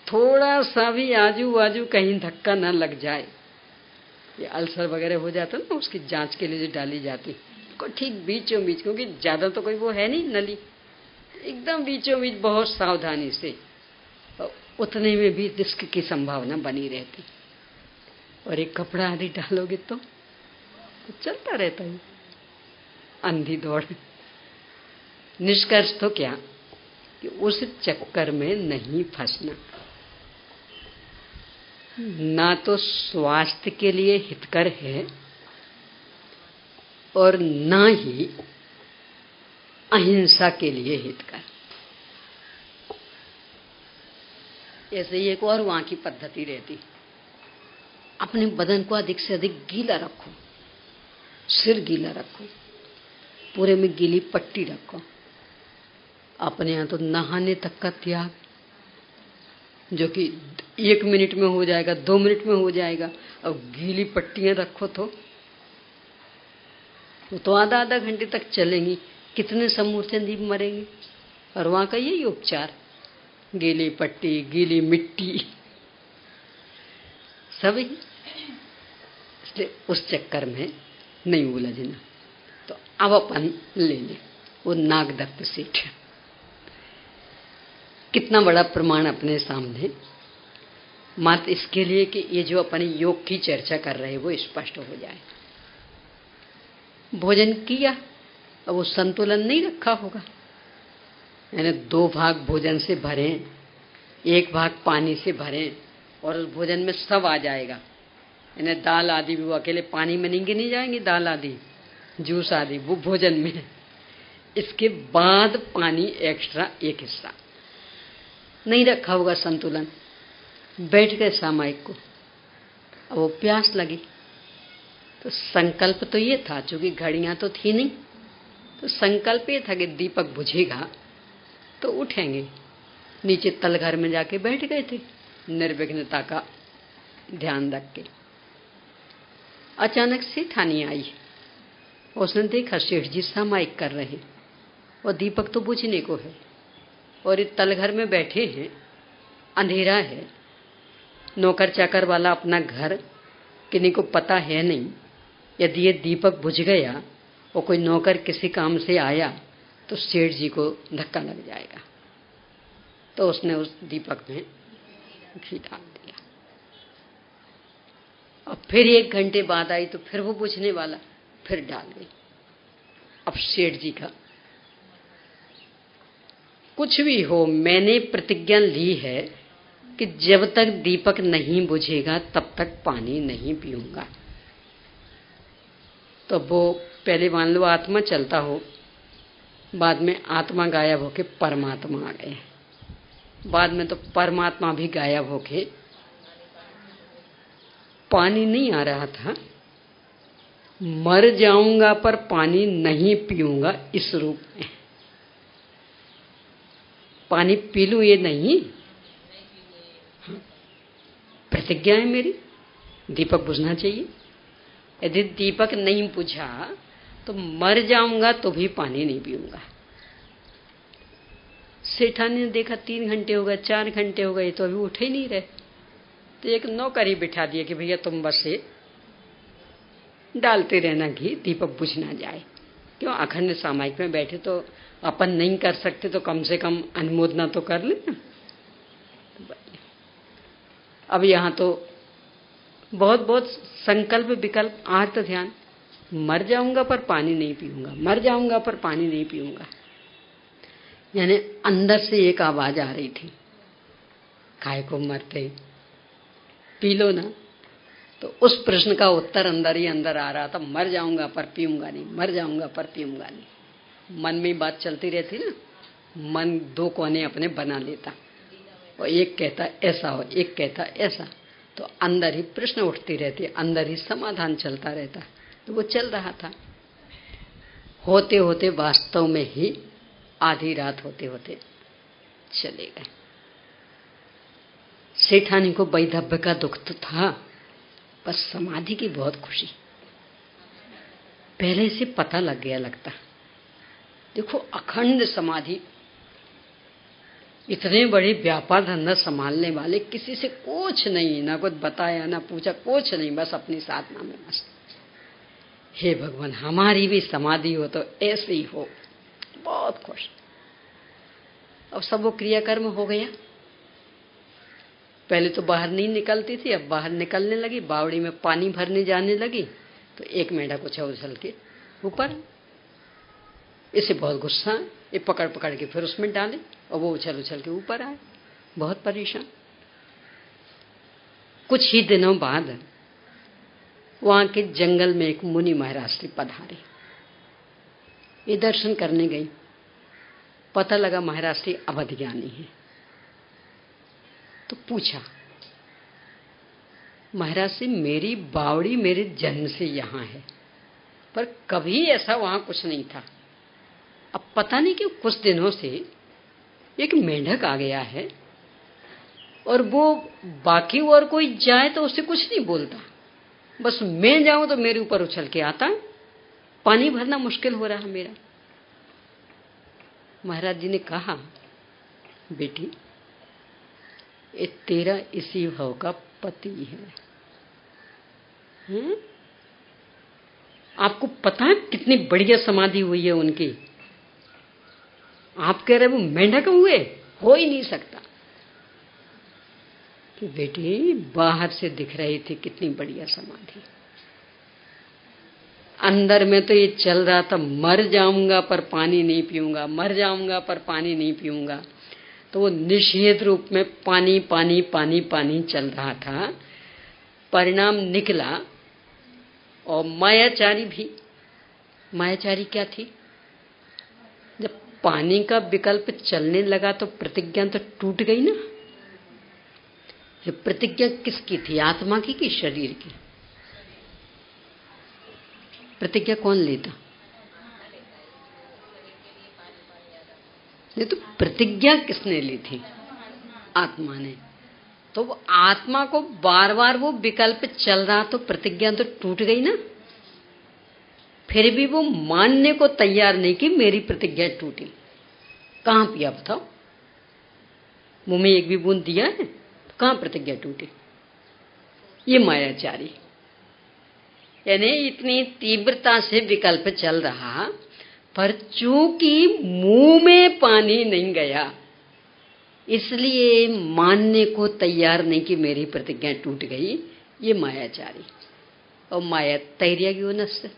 थोड़ा सा भी आजू बाजू कहीं धक्का न लग जाए। ये अल्सर वगैरह हो जाता ना, उसकी जांच के लिए जो डाली जाती को ठीक बीचों बीच, क्योंकि ज्यादा तो कोई वो है नहीं नली, एकदम बीचों बीच बहुत सावधानी से, और उतने में भी रिस्क की संभावना बनी रहती। और एक कपड़ा आदि डालोगे तो चलता रहता है अंधी दौड़। निष्कर्ष तो क्या कि उस चक्कर में नहीं फंसना, ना तो स्वास्थ्य के लिए हितकर है और ना ही अहिंसा के लिए हितकर। ऐसे ही एक और वहां की पद्धति रहती, अपने बदन को अधिक से अधिक गीला रखो, सिर गीला रखो, पूरे में गीली पट्टी रखो। अपने यहाँ तो नहाने तक का त्याग, जो कि 1 मिनट में हो जाएगा, 2 मिनट में हो जाएगा, और गीली पट्टियां रखो तो वो तो आधा आधा घंटे तक चलेंगी, कितने समूचे दीप मरेंगे। और वहां का यही उपचार, गीली पट्टी, गीली मिट्टी, सभी। इसलिए उस चक्कर में नहीं उलझना। तो अब अपन ले लें वो नागदत्त सेठ, कितना बड़ा प्रमाण अपने सामने, मात्र इसके लिए कि ये जो अपन योग की चर्चा कर रहे हैं वो स्पष्ट हो जाए। भोजन किया, अब वो संतुलन नहीं रखा होगा, यानी 2 भाग भोजन से भरें, 1 भाग पानी से भरें, और उस भोजन में सब आ जाएगा। यानी दाल आदि भी वो अकेले पानी में नहीं गिनी जाएंगी, दाल आदि, जूस आदि वो भोजन में, इसके बाद पानी एक्स्ट्रा 1 हिस्सा। नहीं रखा होगा संतुलन, बैठ गए सामायिक को, अब वो प्यास लगी, तो संकल्प तो ये था, चूंकि घड़ियां तो थी नहीं, तो संकल्प ये था कि दीपक बुझेगा तो उठेंगे। नीचे तलघर में जाके बैठ गए थे, निर्विघ्नता का ध्यान रख के। अचानक से ठानी आई, उसने देखा सेठ जी सामायिक कर रहे, और दीपक तो बुझने को है, और इस तलघर में बैठे हैं, अंधेरा है, नौकर चाकर वाला अपना घर, किन्हीं को पता है नहीं। यदि ये दीपक बुझ गया और कोई नौकर किसी काम से आया तो सेठ जी को धक्का लग जाएगा। तो उसने उस दीपक में घी डाल दिया, और फिर 1 घंटे बाद आई तो फिर वो बुझने वाला, फिर डाल गई। अब सेठ जी का कुछ भी हो, मैंने प्रतिज्ञा ली है कि जब तक दीपक नहीं बुझेगा तब तक पानी नहीं पीऊंगा। तो वो पहले मान लो आत्मा चलता हो, बाद में आत्मा गायब होके परमात्मा आ गए, बाद में तो परमात्मा भी गायब होके, पानी नहीं आ रहा था, मर जाऊंगा पर पानी नहीं पीऊंगा इस रूप में। पानी पी लूं ये नहीं, प्रतिज्ञा है मेरी, दीपक बुझना चाहिए। यदि दीपक नहीं बुझा तो मर जाऊंगा तो भी पानी नहीं पीऊंगा। सेठा ने देखा 3 घंटे हो गए, 4 घंटे हो गए, तो अभी उठे ही नहीं रहे। तो एक नौकर ही बिठा दिया कि भैया तुम बस से डालते रहना घी, दीपक बुझ ना जाए। क्यों, अखंड सामायिक में बैठे तो अपन नहीं कर सकते तो कम से कम अनुमोदना तो कर लेना। अब यहाँ तो बहुत बहुत संकल्प विकल्प, आर्त ध्यान, मर जाऊंगा पर पानी नहीं पीऊंगा, मर जाऊंगा पर पानी नहीं पीऊंगा। यानी अंदर से एक आवाज आ रही थी, काय को मरते, पी लो ना। तो उस प्रश्न का उत्तर अंदर ही अंदर आ रहा था, मर जाऊंगा पर पीऊंगा नहीं, मर जाऊंगा पर पीऊंगा नहीं। मन में बात चलती रहती ना, मन 2 कोने अपने बना लेता, और एक कहता ऐसा हो, एक कहता ऐसा, तो अंदर ही प्रश्न उठती रहती, अंदर ही समाधान चलता रहता। तो वो चल रहा था, होते होते वास्तव में ही आधी रात होते होते चले गए। सेठानी को वैधव्य का दुख तो था, पर समाधि की बहुत खुशी। पहले से पता लग गया लगता। देखो अखंड समाधि, इतने बड़े व्यापार धंधा संभालने वाले, किसी से कुछ नहीं, ना कुछ बताया ना पूछा, कुछ नहीं, बस अपनी साधना में मस्त। हे भगवान हमारी भी समाधि हो तो ऐसे ही हो, बहुत खुश। अब सब वो क्रियाकर्म हो गया। पहले तो बाहर नहीं निकलती थी, अब बाहर निकलने लगी, बावड़ी में पानी भरने जाने लगी तो एक मेंढक उछल के ऊपर। इसे बहुत गुस्सा, ये पकड़ पकड़ के फिर उसमें डाले और वो उछल उछल के ऊपर आए, बहुत परेशान। कुछ ही दिनों बाद वहां के जंगल में एक मुनि महाराज पधारे। ये दर्शन करने गई, पता लगा महाराज श्री अवध ज्ञानी है। तो पूछा, महाराज से मेरी बावड़ी मेरे जन्म से यहां है, पर कभी ऐसा वहां कुछ नहीं था। अब पता नहीं कि कुछ दिनों से एक मेंढक आ गया है और वो बाकी और कोई जाए तो उससे कुछ नहीं बोलता, बस मैं जाऊं तो मेरे ऊपर उछल के आता, पानी भरना मुश्किल हो रहा है मेरा। महाराज जी ने कहा, बेटी ये तेरा इसी भाव का पति है। आपको पता है कितनी बढ़िया समाधि हुई है उनकी? आप कह रहे वो मेंढक हुए, हो ही नहीं सकता। कि बेटी बाहर से दिख रही थी कितनी बढ़िया समाधि, अंदर में तो ये चल रहा था मर जाऊंगा पर पानी नहीं पीऊंगा, मर जाऊंगा पर पानी नहीं पीऊंगा। तो वो निषेध रूप में पानी पानी पानी पानी चल रहा था। परिणाम निकला। और मायाचारी भी, मायाचारी क्या थी? जब पानी का विकल्प चलने लगा तो प्रतिज्ञा तो टूट गई ना। ये प्रतिज्ञा किसकी थी? आत्मा की कि शरीर की? प्रतिज्ञा कौन लेता? ये तो प्रतिज्ञा किसने ली थी? आत्मा ने। तो वो आत्मा को बार बार वो विकल्प चल रहा तो प्रतिज्ञा तो टूट गई ना। फिर भी वो मानने को तैयार नहीं कि मेरी प्रतिज्ञा टूटी। कहां पिया बताओ? मुंह में एक भी बूंद दिया है? कहां प्रतिज्ञा टूटी? ये मायाचारी, यानी इतनी तीव्रता से विकल्प चल रहा, पर चूंकि मुंह में पानी नहीं गया इसलिए मानने को तैयार नहीं कि मेरी प्रतिज्ञा टूट गई। ये मायाचारी। और माया तैरिया की नस से,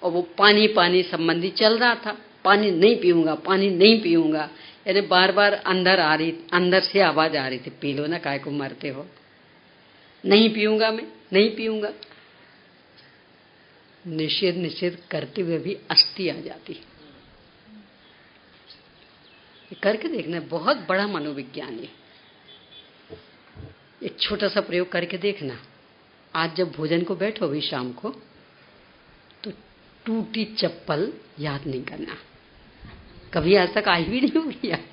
और वो पानी पानी संबंधी चल रहा था, पानी नहीं पीऊंगा, पानी नहीं पीऊंगा, यानी बार बार अंदर से आवाज आ रही थी, पी लो ना, काय को मरते हो, नहीं पीऊंगा, मैं नहीं पीऊंगा। निषेध करते हुए भी अस्थि आ जाती। करके देखना, बहुत बड़ा मनोविज्ञान है। एक छोटा सा प्रयोग करके देखना। आज जब भोजन को बैठो भी शाम को, तो टूटी चप्पल याद नहीं करना। कभी आज तक आई भी नहीं होगी याद?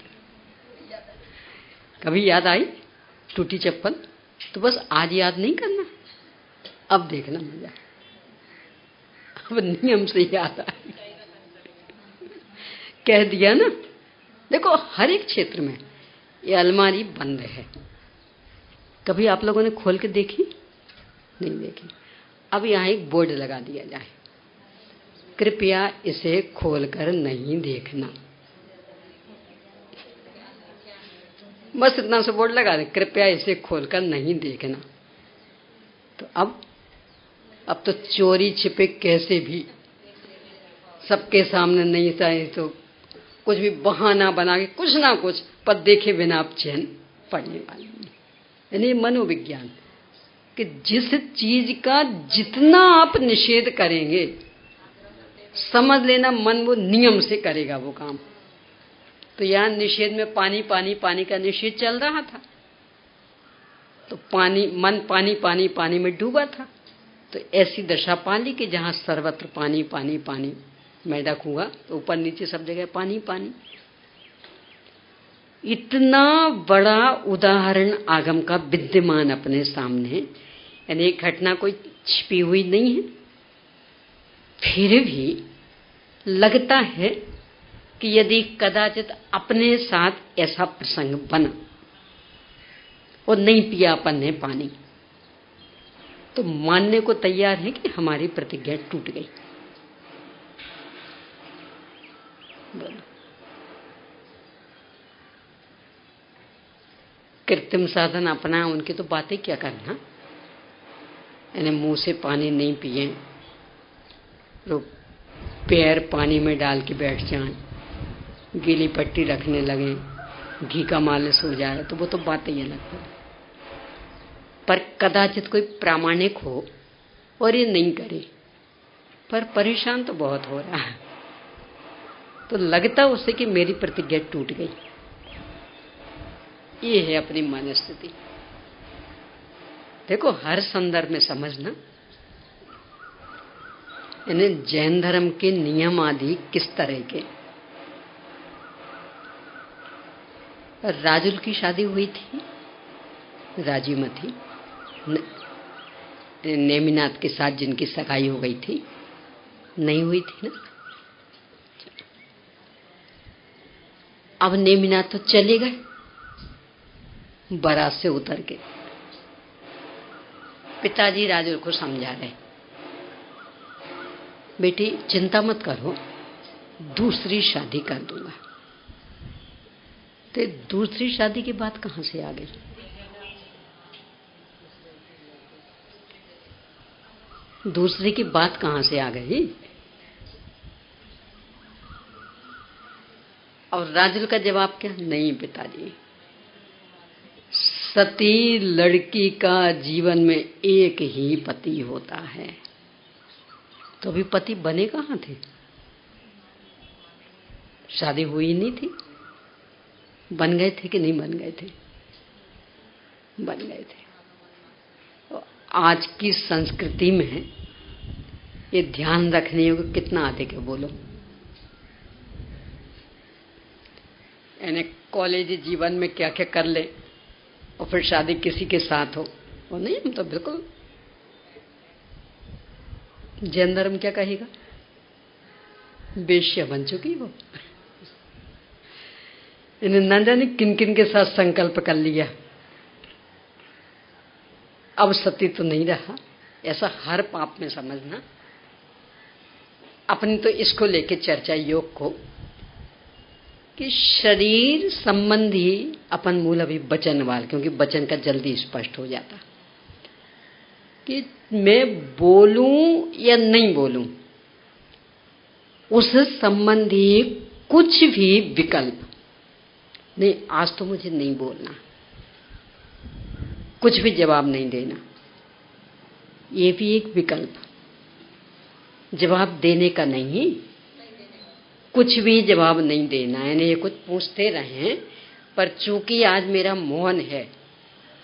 कभी याद आई टूटी चप्पल? तो बस आज याद नहीं करना, अब देखना मजा। अब नियम से याद आई, कह दिया ना। देखो हर एक क्षेत्र में ये अलमारी बंद है, कभी आप लोगों ने खोल के देखी? नहीं देखी। अब यहाँ एक बोर्ड लगा दिया जाए, कृपया इसे खोलकर नहीं देखना। बस इतना सा बोर्ड लगा दे, कृपया इसे खोलकर नहीं देखना। तो अब तो चोरी छिपे कैसे भी सबके सामने नहीं चाहे तो कुछ भी बहाना बना के कुछ ना कुछ, पर देखे बिना आप चैन पड़ने वाले नहीं। यानी मनोविज्ञान कि जिस चीज का जितना आप निषेध करेंगे, समझ लेना मन वो नियम से करेगा वो काम। तो यहां निषेध में पानी पानी पानी का निषेध चल रहा था, तो मन पानी पानी पानी में डूबा था। तो ऐसी दशा पाली कि जहां सर्वत्र पानी पानी पानी, मैं डाकूंगा तो ऊपर नीचे सब जगह पानी पानी। इतना बड़ा उदाहरण आगम का विद्यमान अपने सामने, यानी घटना कोई छिपी हुई नहीं है, फिर भी लगता है कि यदि कदाचित अपने साथ ऐसा प्रसंग बना और नहीं पिया अपन ने पानी, तो मानने को तैयार है कि हमारी प्रतिज्ञा टूट गई। कृत्रिम साधन अपना, उनकी तो बातें क्या करना, यानी मुंह से पानी नहीं पिए, लोग पैर पानी में डाल के बैठ जाएं, गीली पट्टी रखने लगे, घी का मालिश हो जाए, तो वो तो बातें ही अलग है। पर कदाचित कोई प्रामाणिक हो और ये नहीं करे, पर परेशान तो बहुत हो रहा है, तो लगता उसे कि मेरी प्रतिज्ञा टूट गई। ये है अपनी मनस्थिति। देखो, हर संदर्भ में समझना, यानी जैन धर्म के नियम आदि किस तरह के। राजुल की शादी हुई थी राजीमती नेमिनाथ के साथ, जिनकी सगाई हो गई थी, नहीं हुई थी ना। अब नेमिनाथ तो चले गए बारात से उतर के। पिताजी राजुल को समझा रहे, बेटी चिंता मत करो, दूसरी शादी कर दूंगा। तो दूसरी शादी की बात कहां से आ गई? दूसरी की बात कहां से आ गई? और राजुल का जवाब क्या? नहीं पिताजी, सती लड़की का जीवन में एक ही पति होता है। तो अभी पति बने कहां थे? शादी हुई नहीं थी। बन गए थे कि नहीं बन गए थे? बन गए थे। तो आज की संस्कृति में ये ध्यान रखने योग्य कितना अधिक है, बोलो। यानी कॉलेज जीवन में क्या क्या कर ले और फिर शादी किसी के साथ हो, वो नहीं। हम तो बिल्कुल, जैन धर्म क्या कहेगा? बेश्या बन चुकी वो। इन्हें न जाने किन किन के साथ संकल्प कर लिया, अब सती तो नहीं रहा। ऐसा हर पाप में समझना। अपनी तो इसको लेके चर्चा योग को, कि शरीर संबंधी अपन मूल अभी वचन वाल, क्योंकि वचन का जल्दी स्पष्ट हो जाता कि मैं बोलूं या नहीं बोलूं, उस संबंधी कुछ भी विकल्प नहीं। आज तो मुझे नहीं बोलना, कुछ भी जवाब नहीं देना, ये भी एक विकल्प। जवाब देने का नहीं, कुछ भी जवाब नहीं देना। यानी ये कुछ पूछते रहें, पर चूंकि आज मेरा मौन है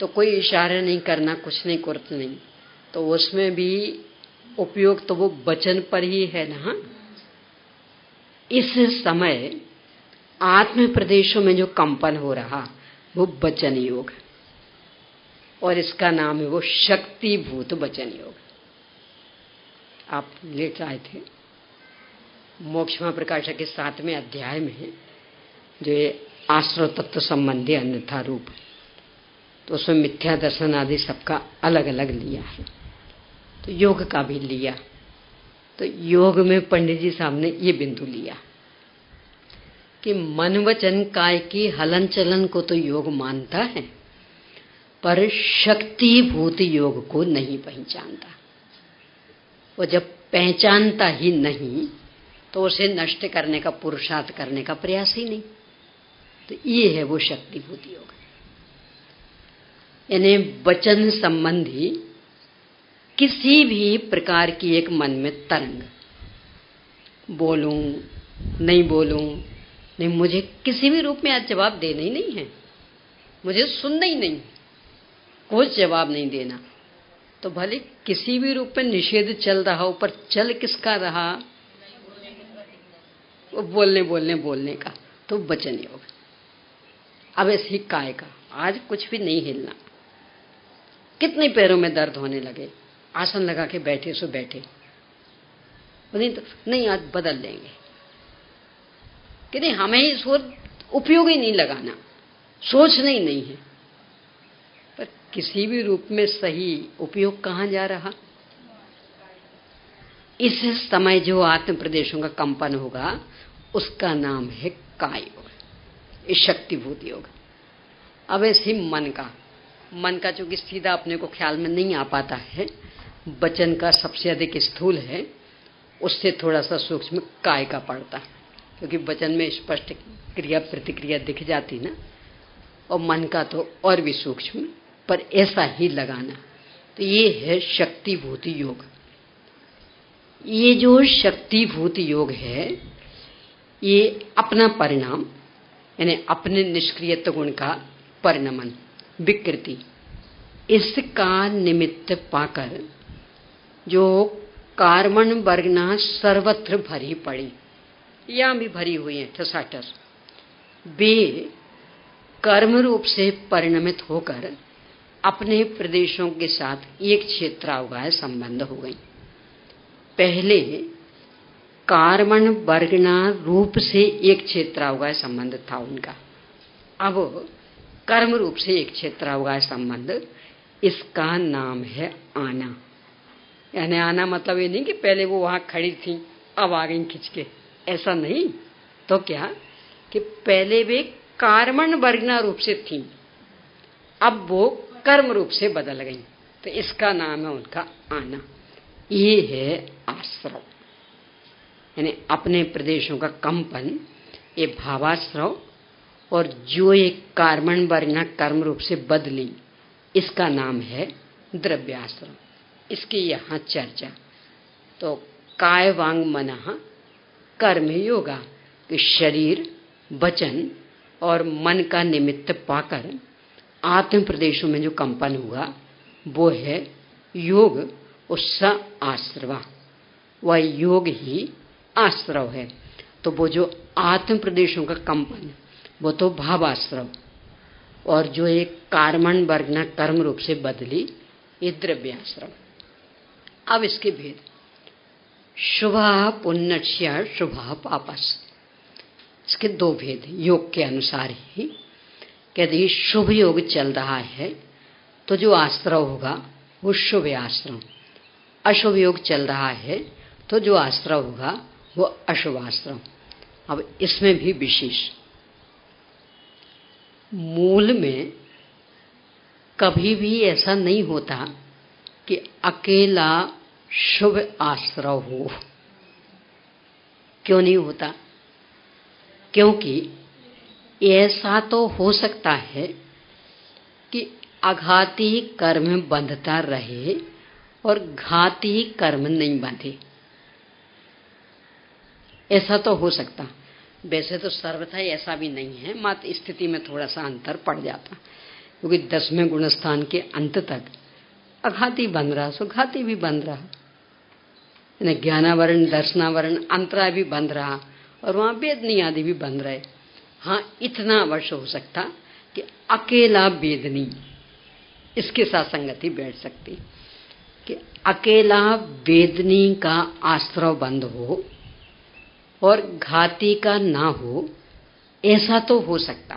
तो कोई इशारा नहीं करना, कुछ नहीं, कुछ नहीं, तो उसमें भी उपयोग तो वो वचन पर ही है ना। इस समय आत्म प्रदेशों में जो कंपन हो रहा वो वचन योग, और इसका नाम है वो शक्तिभूत वचन योग। आप लेट आए थे मोक्ष प्रकाशक के 7वें अध्याय में, जो ये आश्रव तत्व संबंधी अन्यथा रूप, तो उसमें मिथ्या दर्शन आदि सबका अलग अलग लिया है, तो योग का भी लिया। तो योग में पंडित जी साहब ने ये बिंदु लिया कि मन वचन काय की हलन चलन को तो योग मानता है, पर शक्तिभूत योग को नहीं पहचानता। वो जब पहचानता ही नहीं तो उसे नष्ट करने का, पुरुषार्थ करने का प्रयास ही नहीं। तो ये है वो शक्तिभूत योग, यानी वचन संबंधी किसी भी प्रकार की एक मन में तरंग, बोलूं नहीं बोलूं नहीं, मुझे किसी भी रूप में आज जवाब देना ही नहीं है, मुझे सुनना ही नहीं, कुछ जवाब नहीं देना। तो भले किसी भी रूप में निषेध चल रहा हो, पर चल किसका रहा? वो बोलने का, तो वचन योग। अब ऐसे ही काय का, आज कुछ भी नहीं हिलना, कितने पैरों में दर्द होने लगे, आसन लगा के बैठे सो बैठे, नहीं तो नहीं आज बदल लेंगे कि नहीं, हमें इस ओर उपयोग ही नहीं लगाना, सोचना ही नहीं है। पर किसी भी रूप में सही उपयोग कहाँ जा रहा? इस समय जो आत्म प्रदेशों का कंपन होगा उसका नाम है काय योग, इस शक्तिभूत योग। अब ऐसे ही मन का चूंकि सीधा अपने को ख्याल में नहीं आ पाता है, वचन का सबसे अधिक स्थूल है, उससे थोड़ा सा सूक्ष्म काय का पड़ता, क्योंकि वचन में स्पष्ट क्रिया प्रतिक्रिया दिख जाती ना, और मन का तो और भी सूक्ष्म, पर ऐसा ही लगाना। तो ये है शक्तिभूत योग। ये जो शक्तिभूत योग है, ये अपना परिणाम यानी अपने निष्क्रियत्व गुण का परिणमन, विकृति, इसका निमित्त पाकर जो कार्बन वर्गना सर्वत्र भरी पड़ी, यहाँ भी भरी हुई है ठसाठस, वे कर्म रूप से परिणमित होकर अपने प्रदेशों के साथ एक क्षेत्रावगाह संबंध हो गई। पहले कार्बन वर्गना रूप से एक क्षेत्रावगाह संबंध था उनका, अब कर्म रूप से एक क्षेत्रावगाह संबंध, इसका नाम है आना। यानी आना मतलब ये नहीं कि पहले वो वहां खड़ी थी अब आ गई खिंच के, ऐसा नहीं। तो क्या कि पहले वे कार्बन वर्गना रूप से थी, अब वो कर्म रूप से बदल गई, तो इसका नाम है उनका आना। ये है आश्रव, यानी अपने प्रदेशों का कंपन, ये भावाश्रव, और जो एक कार्बन वर्गना कर्म रूप से बदली, इसका नाम है द्रव्याश्रव। इसकी यहाँ चर्चा। तो काय वांग मनः कर्म योगा, कि शरीर वचन और मन का निमित्त पाकर आत्म प्रदेशों में जो कंपन हुआ वो है योग, उसका आश्रवा, वह योग ही आश्रव है। तो वो जो आत्म प्रदेशों का कंपन वो तो भावाश्रव, और जो एक कार्बन वर्गना कर्म रूप से बदली ये द्रव्याश्रव। अब इसके भेद, शुभा पुण्यस्य शुभा पापस, इसके दो भेद योग के अनुसार ही। यदि शुभ योग चल रहा है तो जो आश्रव होगा वो शुभ आश्रव, अशुभ योग चल रहा है तो जो आश्रव होगा वो अशुभ आश्रव। अब इसमें भी विशेष, मूल में कभी भी ऐसा नहीं होता कि अकेला शुभ आश्रव हो। क्यों नहीं होता? क्योंकि ऐसा तो हो सकता है कि आघाती कर्म बंधता रहे और घाती कर्म नहीं बंधे, ऐसा तो हो सकता। वैसे तो सर्वथा ऐसा भी नहीं है, मात्र स्थिति में थोड़ा सा अंतर पड़ जाता, क्योंकि 10वें गुणस्थान के अंत तक अघाती बन रहा सो घाती भी बन रहा, ज्ञानावरण दर्शनावरण अंतराय भी बन रहा, और वहां वेदनी आदि भी बन रहे। हाँ, इतना अवश्य हो सकता कि अकेला वेदनी इसके साथ संगति बैठ सकती, कि अकेला वेदनी का आश्रव बंद हो और घाती का ना हो, ऐसा तो हो सकता।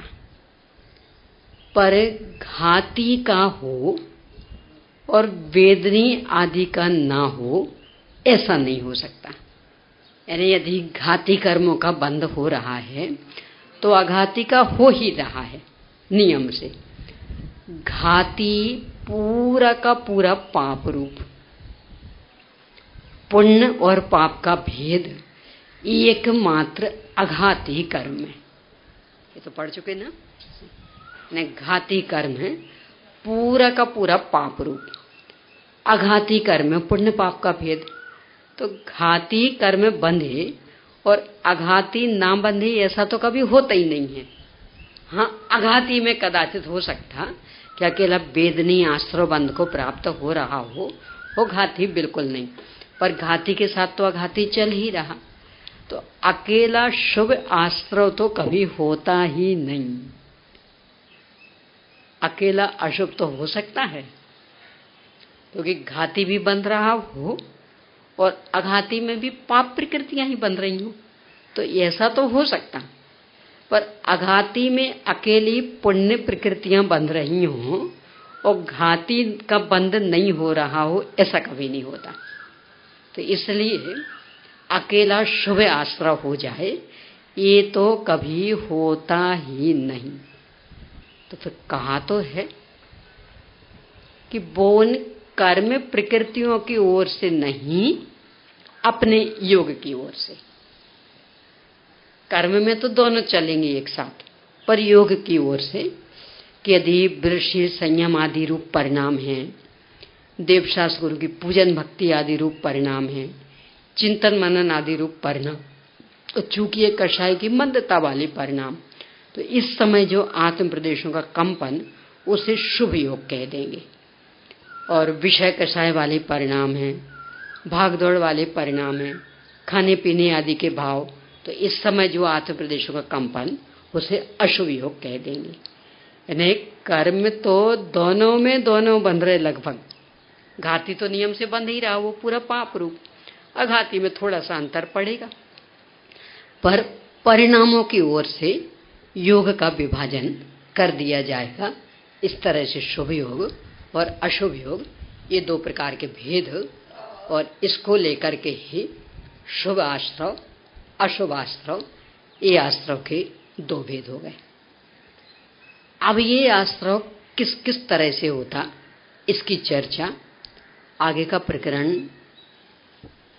पर घाती का हो और वेदनी आदि का ना हो, ऐसा नहीं हो सकता। यानी यदि घाती कर्मों का बंद हो रहा है तो अघाती का हो ही रहा है नियम से। घाती पूरा का पूरा पाप रूप, पुण्य और पाप का भेद एकमात्र अघाती कर्म में, ये तो पढ़ चुके ना। घाती कर्म है पूरा का पूरा पाप रूप, अघाती कर्म में पुण्य पाप का भेद। तो घाती कर्म बंधे और अघाती ना बंधे, ऐसा तो कभी होता ही नहीं है। हाँ, अघाती में कदाचित हो सकता कि अकेला वेदनी आश्रव बंध को प्राप्त हो रहा हो, वो घाती बिल्कुल नहीं। पर घाती के साथ तो अघाती चल ही रहा, तो अकेला शुभ आश्रव तो कभी होता ही नहीं। अकेला अशुभ तो हो सकता है, क्योंकि घाती भी बन रहा हो और अघाती में भी पाप प्रकृतियां ही बन रही हो, तो ऐसा तो हो सकता। पर अघाती में अकेली पुण्य प्रकृतियां बन रही हों और घाती का बंध नहीं हो रहा हो, ऐसा कभी नहीं होता। तो इसलिए अकेला शुभ आश्रय हो जाए ये तो कभी होता ही नहीं। तो फिर कहा तो है कि बोन कर्म प्रकृतियों की ओर से नहीं, अपने योग की ओर से। कर्म में तो दोनों चलेंगे एक साथ, पर योग की ओर से कि यदि वृषि संयम आदि रूप परिणाम है, देवशास्त्र गुरु की पूजन भक्ति आदि रूप परिणाम है, चिंतन मनन आदि रूप परिणाम, तो चूंकि ये कषाय की मंदता वाली परिणाम, तो इस समय जो आत्म प्रदेशों का कंपन उसे शुभ योग कह देंगे। और विषय कषाय वाले परिणाम है, भागदौड़ वाले परिणाम है, खाने पीने आदि के भाव, तो इस समय जो आत्म प्रदेशों का कंपन उसे अशुभ योग कह देंगे। यानी कर्म तो दोनों में दोनों बंध रहे लगभग। घाती तो नियम से बंध ही रहा, वो पूरा पाप रूप। अघाती में थोड़ा सा अंतर पड़ेगा, पर परिणामों की ओर से योग का विभाजन कर दिया जाएगा। इस तरह से शुभ योग और अशुभ योग ये दो प्रकार के भेद, और इसको लेकर के ही शुभ आश्रव अशुभ आश्रव, ये आश्रव के दो भेद हो गए। अब ये आश्रव किस किस तरह से होता, इसकी चर्चा आगे का प्रकरण,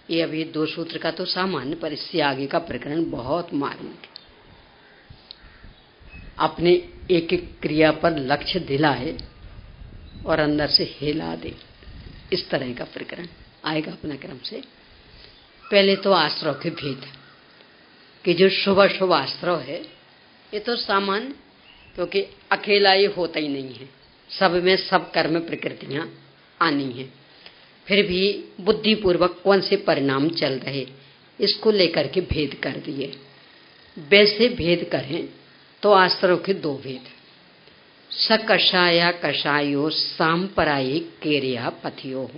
ये अभी 2 सूत्र का तो सामान्य, पर इससे आगे का प्रकरण बहुत मार्मिक। अपने एक एक क्रिया पर लक्ष्य दिलाए और अंदर से हिला दे, इस तरह का प्रकरण आएगा अपना क्रम से। पहले तो आश्रव के भेद, कि जो शुभ अशुभ आश्रव है ये तो सामान्य, क्योंकि अकेला ये होता ही नहीं है, सब में सब कर्म प्रकृतियां आनी हैं। फिर भी बुद्धिपूर्वक कौन से परिणाम चल रहे, इसको लेकर के भेद कर दिए। वैसे भेद करें तो आश्रव के दो भेद, सकषाया कषायो सांपरायिक केरिया पथियो,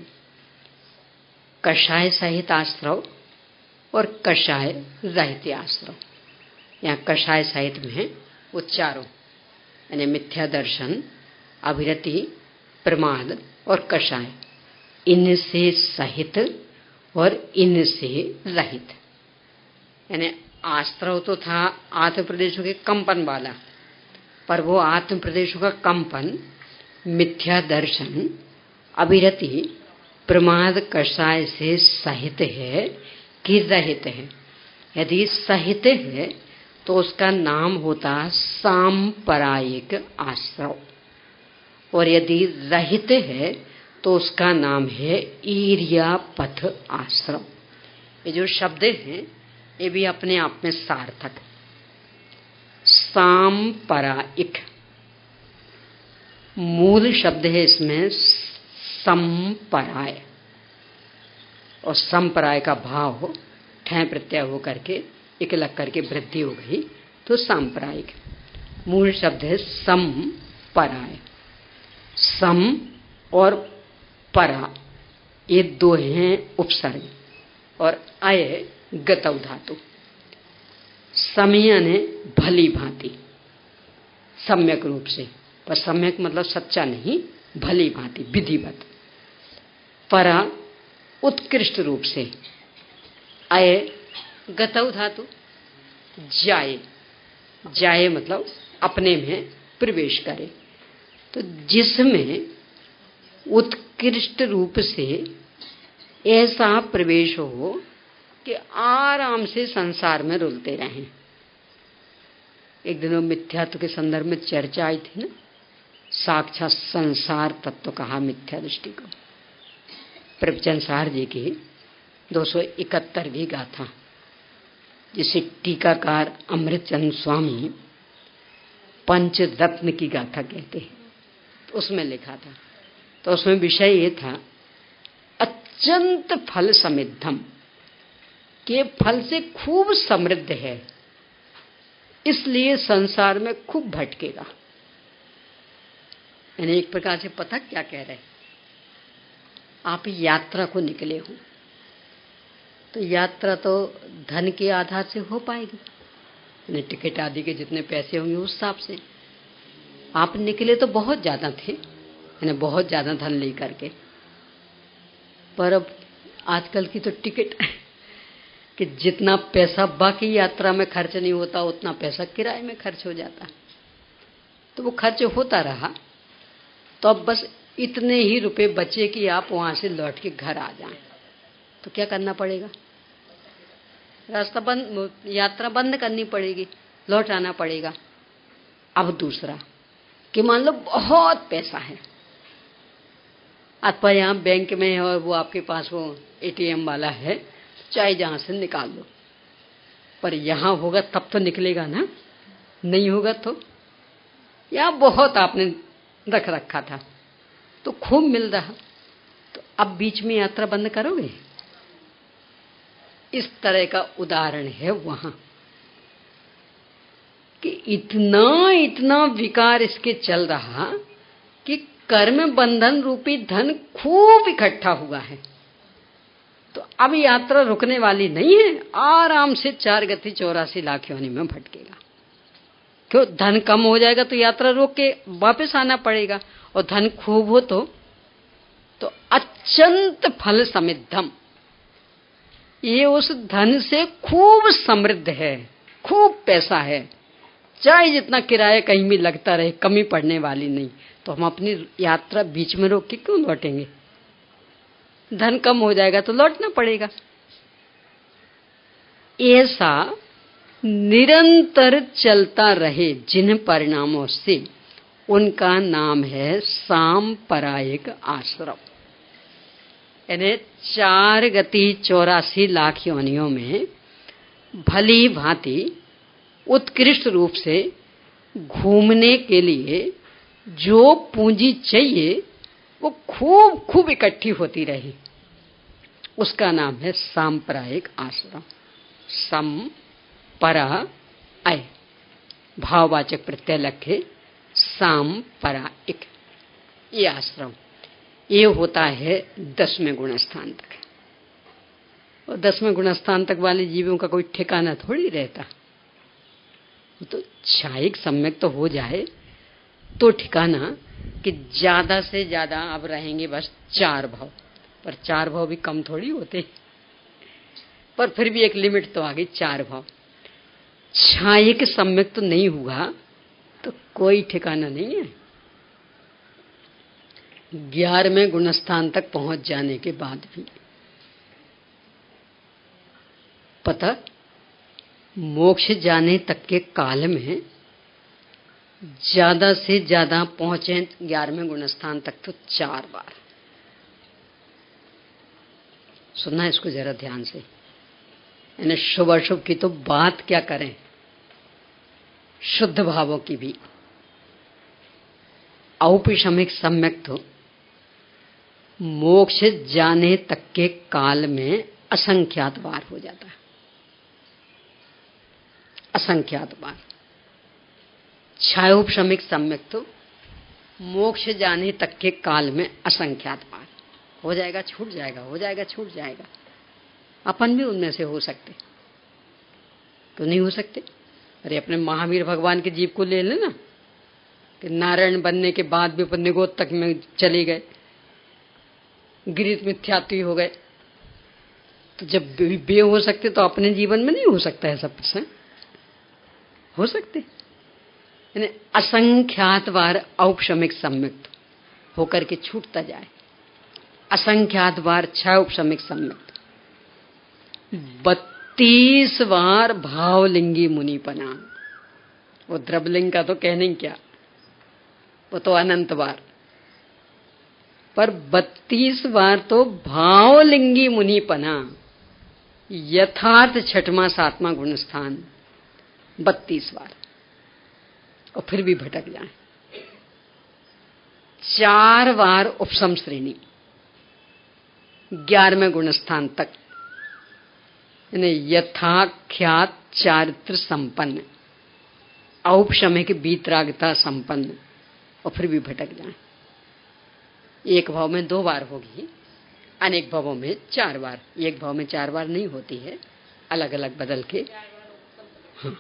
कषाय सहित आश्रव और कषाय रहित आश्रव। यहाँ कषाय सहित में है वो चारों, यानी मिथ्या दर्शन, अभिरति, प्रमाद और कषाय, इनसे सहित और इनसे रहित। यानी आश्रव तो था आत्म प्रदेशों के कंपन वाला, पर वो आत्म प्रदेशों का कंपन मिथ्या दर्शन, अभिरति, प्रमाद, कषाय से सहित है कि रहित है। यदि सहित है तो उसका नाम होता सांपरायिक आश्रव, और यदि रहित है तो उसका नाम है ईर्यापथ आश्रव। ये जो शब्द हैं ये भी अपने आप में सार्थक। सांपरायिक मूल शब्द है इसमें संपराय, और संपराय का भाव हो ठय प्रत्यय हो करके एक लग करके वृद्धि हो गई तो सांप्रदायिक। मूल शब्द है संपराय। सम और परा ये दो हैं उपसर्ग, और अय गतौ धातु। समयन है भली भांति, सम्यक रूप से, पर सम्यक मतलब सच्चा नहीं, भली भांति विधिवत। परा उत्कृष्ट रूप से। अय गतौ धातु जाए, जाए मतलब अपने में प्रवेश करे। तो जिसमें उत्कृष्ट रूप से ऐसा प्रवेश हो कि आराम से संसार में रुलते रहें। एक दिन मिथ्यात्व के संदर्भ में चर्चा आई थी ना, साक्षात संसार तत्व कहा मिथ्या दृष्टि को। प्रवचन सार जी की 271वीं गाथा, जिसे टीकाकार अमृतचंद स्वामी पंचरत्न की गाथा कहते हैं, तो उसमें लिखा था। तो उसमें विषय ये था अत्यंत फल समृद्धम, के फल से खूब समृद्ध है, इसलिए संसार में खूब भटकेगा। यानी एक प्रकार से पता क्या कह रहे, आप यात्रा को निकले हो तो यात्रा तो धन के आधार से हो पाएगी, यानी टिकट आदि के जितने पैसे होंगे उस हिसाब से। आप निकले तो बहुत ज्यादा थे, यानी बहुत ज्यादा धन लेकर के, पर अब आजकल की तो टिकट कि जितना पैसा बाकी यात्रा में खर्च नहीं होता उतना पैसा किराए में खर्च हो जाता, तो वो खर्च होता रहा। तो अब बस इतने ही रुपए बचे कि आप वहां से लौट के घर आ जाएं, तो क्या करना पड़ेगा? रास्ता बंद, यात्रा बंद करनी पड़ेगी, लौट आना पड़ेगा। अब दूसरा कि मान लो बहुत पैसा है, आपका यहाँ बैंक में है और वो आपके पास वो एटीएम वाला है, चाहे जहां से निकाल लो, पर यहाँ होगा तब तो निकलेगा ना, नहीं होगा तो। यहाँ बहुत आपने रख रखा था तो खूब मिल रहा, तो अब बीच में यात्रा बंद करोगे? इस तरह का उदाहरण है वहां कि इतना इतना विकार इसके चल रहा कि कर्म बंधन रूपी धन खूब इकट्ठा हुआ है। तो अब यात्रा रुकने वाली नहीं है, आराम से 4 गति 84 लाख योनि में भटकेगा। क्यों? धन कम हो जाएगा तो यात्रा रोक के वापस आना पड़ेगा, और धन खूब हो तो अत्यंत फल समिद्धम, ये उस धन से खूब समृद्ध है, खूब पैसा है, चाहे जितना किराया कहीं भी लगता रहे कमी पड़ने वाली नहीं। तो हम अपनी यात्रा बीच में रोक के क्यों लौटेंगे? धन कम हो जाएगा तो लौटना पड़ेगा। ऐसा निरंतर चलता रहे जिन परिणामों से उनका नाम है सांपरायिक आश्रम। यानी 4 गति 84 लाख योनियों में भली भांति उत्कृष्ट रूप से घूमने के लिए जो पूंजी चाहिए वो खूब खूब इकट्ठी होती रही, उसका नाम है सांप्रदायिक आश्रम। सम परा अय भाववाचक प्रत्यय लखे सांपरायिक, ये आश्रम ये होता है 10वें गुणस्थान तक। और 10वें गुणस्थान तक वाले जीवों का कोई ठिकाना थोड़ी रहता, तो क्षायिक सम्यक तो हो जाए तो ठिकाना कि ज्यादा से ज्यादा अब रहेंगे बस 4 भाव, पर 4 भाव भी कम थोड़ी होते, पर फिर भी एक लिमिट तो आ गई 4 भाव। क्षायिक सम्यक तो नहीं हुआ तो कोई ठिकाना नहीं है। 11वें गुणस्थान तक पहुंच जाने के बाद भी पता मोक्ष जाने तक के काल में ज्यादा से ज्यादा पहुंचे 11वें गुणस्थान तक तो 4 बार। सुनना इसको जरा ध्यान से, यानी शुभ अशुभ की तो बात क्या करें, शुद्ध भावों की भी औपशमिक सम्यक तो मोक्ष जाने तक के काल में असंख्यात बार हो जाता है, असंख्यात बार। छायोपशमिक सम्यक तो मोक्ष जाने तक के काल में असंख्यात बार हो जाएगा, छूट जाएगा, हो जाएगा, छूट जाएगा। अपन भी उनमें से हो सकते, क्यों नहीं हो सकते? अरे अपने महावीर भगवान के जीव को ले लेना कि नारायण बनने के बाद भी निगोद तक में चले गए, गिरित मिथ्यात्वी हो गए, तो जब बे हो सकते तो अपने जीवन में नहीं हो सकता है सब कुछ? हो सकते, यानी असंख्यात बार औपशमिक सम्यक्त होकर के छूटता जाए, असंख्यात बार क्षयोपशमिक सम्यक्त, 32 बार भावलिंगी मुनिपना। वो द्रवलिंग का तो कहने क्या, वो तो अनंत बार, पर 32 बार तो भावलिंगी मुनिपना, यथार्थ 6वां 7वां गुणस्थान 32 बार, और फिर भी भटक जाए। 4 बार उपसम श्रेणी 11वें गुणस्थान तक, यानी यथाख्यात चारित्र संपन्न, औपशमिक वीतरागता संपन्न, और फिर भी भटक जाए। एक भाव में 2 बार होगी, अनेक भावों में 4 बार। एक भाव में 4 बार नहीं होती है, अलग अलग बदल के। हाँ,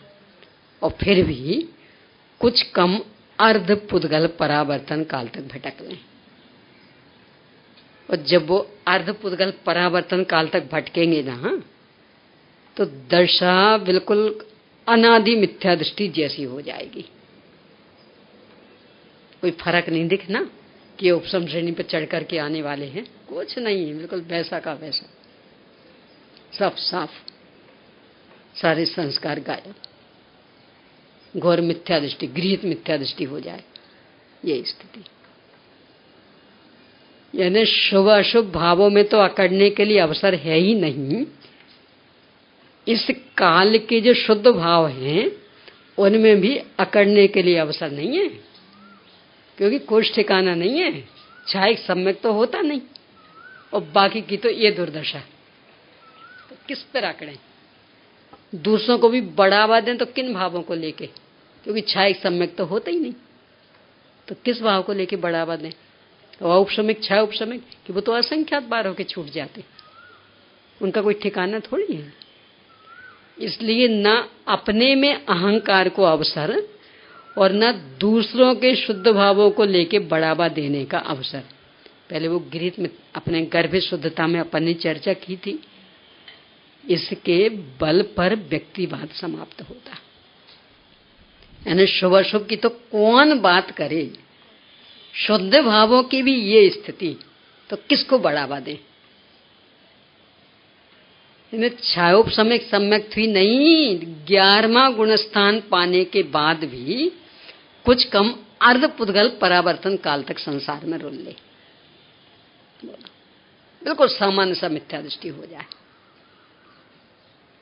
और फिर भी कुछ कम अर्ध पुद्गल परावर्तन काल तक भटक लें। और जब वो अर्ध पुद्गल परावर्तन काल तक भटकेंगे ना, तो दशा बिल्कुल अनादि मिथ्या दृष्टि जैसी हो जाएगी। कोई फर्क नहीं दिखना कि उपसम श्रेणी पर चढ़ करके आने वाले हैं, कुछ नहीं है, बिल्कुल वैसा का वैसा, सब साफ, सारे संस्कार गायब, घोर मिथ्या दृष्टि, गृहीत मिथ्या दृष्टि हो जाए, ये स्थिति। यानी शुभ अशुभ भावों में तो अकड़ने के लिए अवसर है ही नहीं। इस काल के जो शुद्ध भाव हैं उनमें भी अकड़ने के लिए अवसर नहीं है, क्योंकि कुछ ठिकाना नहीं है। छाया सम्यक तो होता नहीं, और बाकी की तो ये दुर्दशा। तो किस पर अकड़ें? दूसरों को भी बढ़ावा दें तो किन भावों को लेके? क्योंकि छाया सम्यक तो होता ही नहीं, तो किस भाव को लेके बढ़ावा दें? तो औपसमिक छाया उपसमिक कि वो तो असंख्यात बार होके छूट जाते, उनका कोई ठिकाना थोड़ी है। इसलिए न अपने में अहंकार को अवसर और न दूसरों के शुद्ध भावों को लेके बढ़ावा देने का अवसर। पहले वो गृहीत में अपने गर्भ शुद्धता में अपन ने चर्चा की थी, इसके बल पर व्यक्तिवाद समाप्त होता। यानी शुभ अशुभ की तो कौन बात करे, शुद्ध भावों की भी ये स्थिति, तो किसको बढ़ावा दें? छायोप सम्यक सम्यक थी नहीं, 11वां गुणस्थान पाने के बाद भी कुछ कम अर्ध पुद्गल परावर्तन काल तक संसार में रुल ले, बिल्कुल सामान्य सा मिथ्या दृष्टि हो जाए,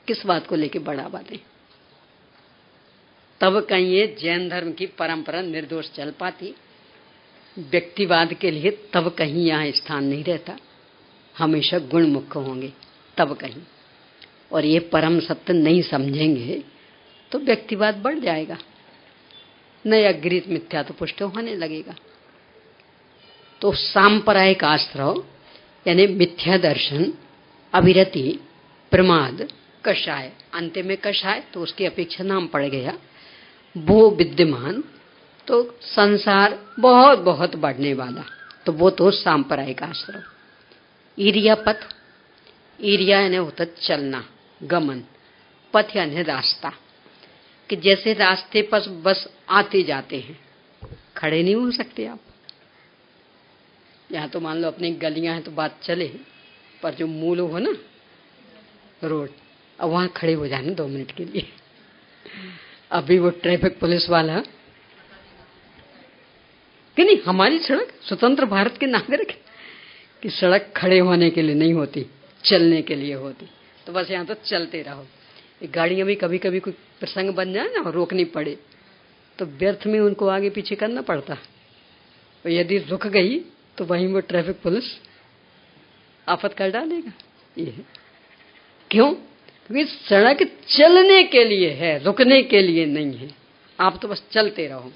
किस बात को लेके बढ़ावा दें? तब कहीं ये जैन धर्म की परंपरा निर्दोष चल पाती। व्यक्तिवाद के लिए तब कहीं यहाँ स्थान नहीं रहता, हमेशा गुण मुख्य होंगे तब कहीं। और ये परम सत्य नहीं समझेंगे तो व्यक्तिवाद बढ़ जाएगा, नया गृहीत मिथ्या तो पुष्ट होने लगेगा। तो सांप्रदायिक आश्रव यानी मिथ्या दर्शन, अविरति, प्रमाद, कषाय, अंत में कषाय तो उसकी अपेक्षा नाम पड़ गया, वो विद्यमान, तो संसार बहुत बहुत बढ़ने वाला, तो वो तो सांप्रदायिक आश्रव। ईरिया पथ, ईरिया यानी होता चलना, गमन, पथ यानी रास्ता, कि जैसे रास्ते पर बस आते जाते हैं, खड़े नहीं हो सकते आप। यहाँ तो मान लो अपनी गलियां हैं तो बात चले, पर जो मूल हो ना रोड, अब वहां खड़े हो जाना 2 मिनट के लिए। अभी वो ट्रैफिक पुलिस वाला कि नहीं, हमारी सड़क स्वतंत्र भारत के नागरिक कि सड़क खड़े होने के लिए नहीं होती, चलने के लिए होती, तो बस यहाँ तो चलते रहो। गाड़ियां भी कभी कभी कोई प्रसंग बन जाए ना और रोकनी पड़े तो व्यर्थ में उनको आगे पीछे करना पड़ता, और यदि रुक गई तो वहीं वो ट्रैफिक पुलिस आफत कर डालेगा। ये क्यों? क्योंकि सड़क चलने के लिए है, रुकने के लिए नहीं है, आप तो बस चलते रहो।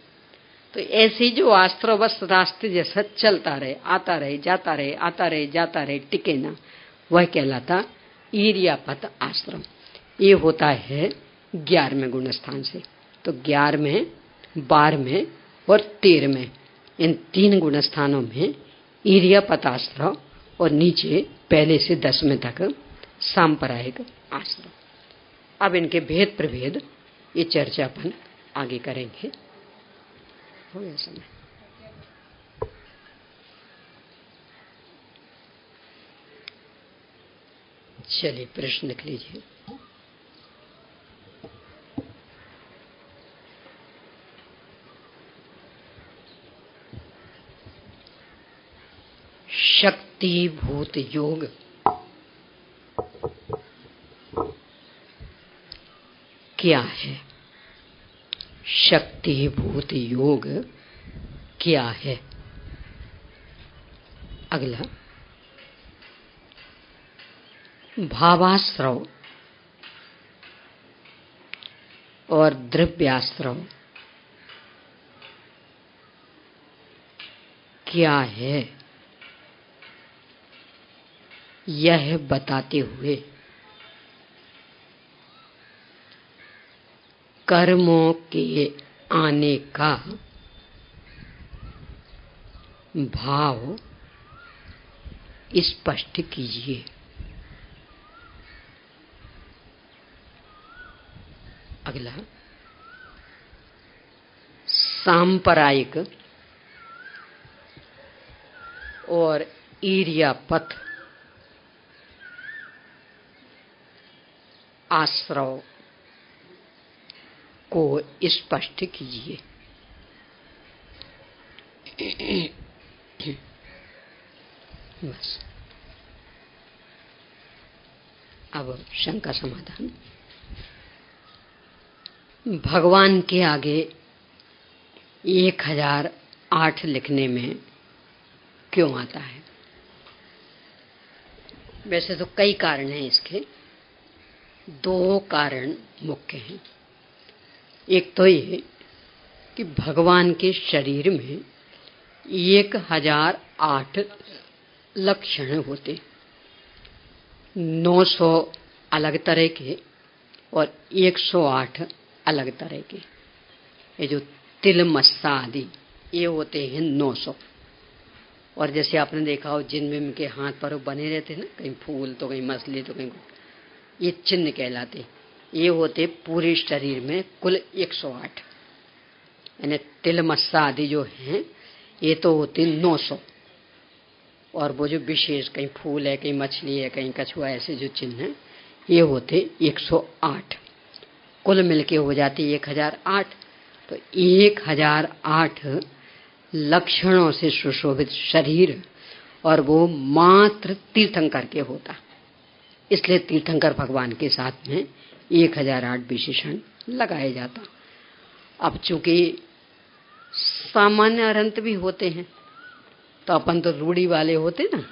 तो ऐसी जो आश्रय बस रास्ते जैसा चलता रहे, आता रहे, जाता रहे, आता रहे, जाता रहे, टिके ना, वह कहलाता ईर्यापत आश्रम। ये होता है 11वें गुण स्थान से। तो 11वें, 12वें और 13वें, इन 3 गुण स्थानों में ईर्यापत आश्रम, और नीचे पहले से 10वें तक सांप्रदायिक आश्रम। अब इनके भेद प्रभेद ये चर्चा अपन आगे करेंगे। हो गया समय? चलिए प्रश्न लिख लीजिए। शक्तिभूत योग क्या है? शक्तिभूत योग क्या है? अगला, भावाश्रव और द्रव्याश्रव क्या है? यह बताते हुए कर्मों के आने का भाव स्पष्ट कीजिए। अगला, सांप्रदायिक और ईर्यापथ आश्रव को स्पष्ट कीजिए। बस अब शंका समाधान। भगवान के आगे 1008 लिखने में क्यों आता है? वैसे तो कई कारण हैं इसके, 2 कारण मुख्य हैं। एक तो ये कि भगवान के शरीर में 1008 लक्षण होते, 900 अलग तरह के और 108 अलग तरह के। ये जो तिल मस्सा आदि ये होते हैं 900। और जैसे आपने देखा हो जिनमें के हाथ पर बने रहते हैं ना, कहीं फूल तो कहीं मछली तो कहीं, ये चिन्ह कहलाते। ये होते पूरे शरीर में कुल 108। यानी तिल मस्सा आदि जो हैं ये तो होते 900, और वो जो विशेष कहीं फूल है, कहीं मछली है, कहीं कछुआ, ऐसे जो चिन्ह हैं ये होते 108। कुल मिलके हो जाती 1008। तो 1008 लक्षणों से सुशोभित शरीर, और वो मात्र तीर्थंकर के होता। इसलिए तीर्थंकर भगवान के साथ में 1008 विशेषण लगाए जाता। अब चूंकि सामान्य अरंत भी होते हैं तो अपन तो रूढ़ी वाले होते ना,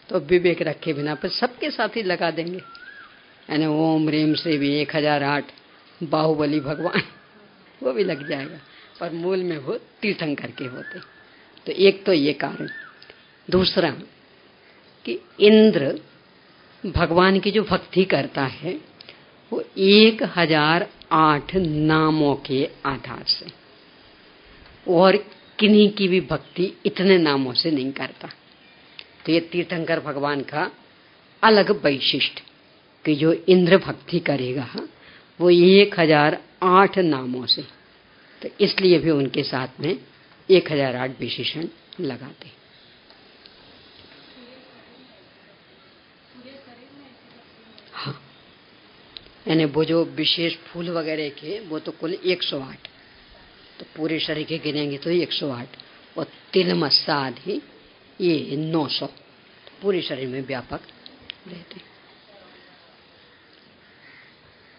तो विवेक रखे बिना पर सबके साथ ही लगा देंगे। यानी ओम ह्रीम श्री भी 1008 बाहुबली भगवान वो भी लग जाएगा, पर मूल में वो तीर्थंकर के होते। तो एक तो ये कारण। दूसरा कि इंद्र भगवान की जो भक्ति करता है वो 1008 नामों के आधार से, और किन्हीं की भी भक्ति इतने नामों से नहीं करता। तो ये तीर्थंकर भगवान का अलग वैशिष्ट कि जो इंद्र भक्ति करेगा वो 1008 नामों से। तो इसलिए भी उनके साथ में 1008 विशेषण लगाते। हाँ, यानी वो जो विशेष फूल वगैरह के वो तो कुल 108, तो पूरे शरीर के गिनेंगे तो 108, और तिल मस्सा आदि ये 900, तो पूरे शरीर में व्यापक रहते।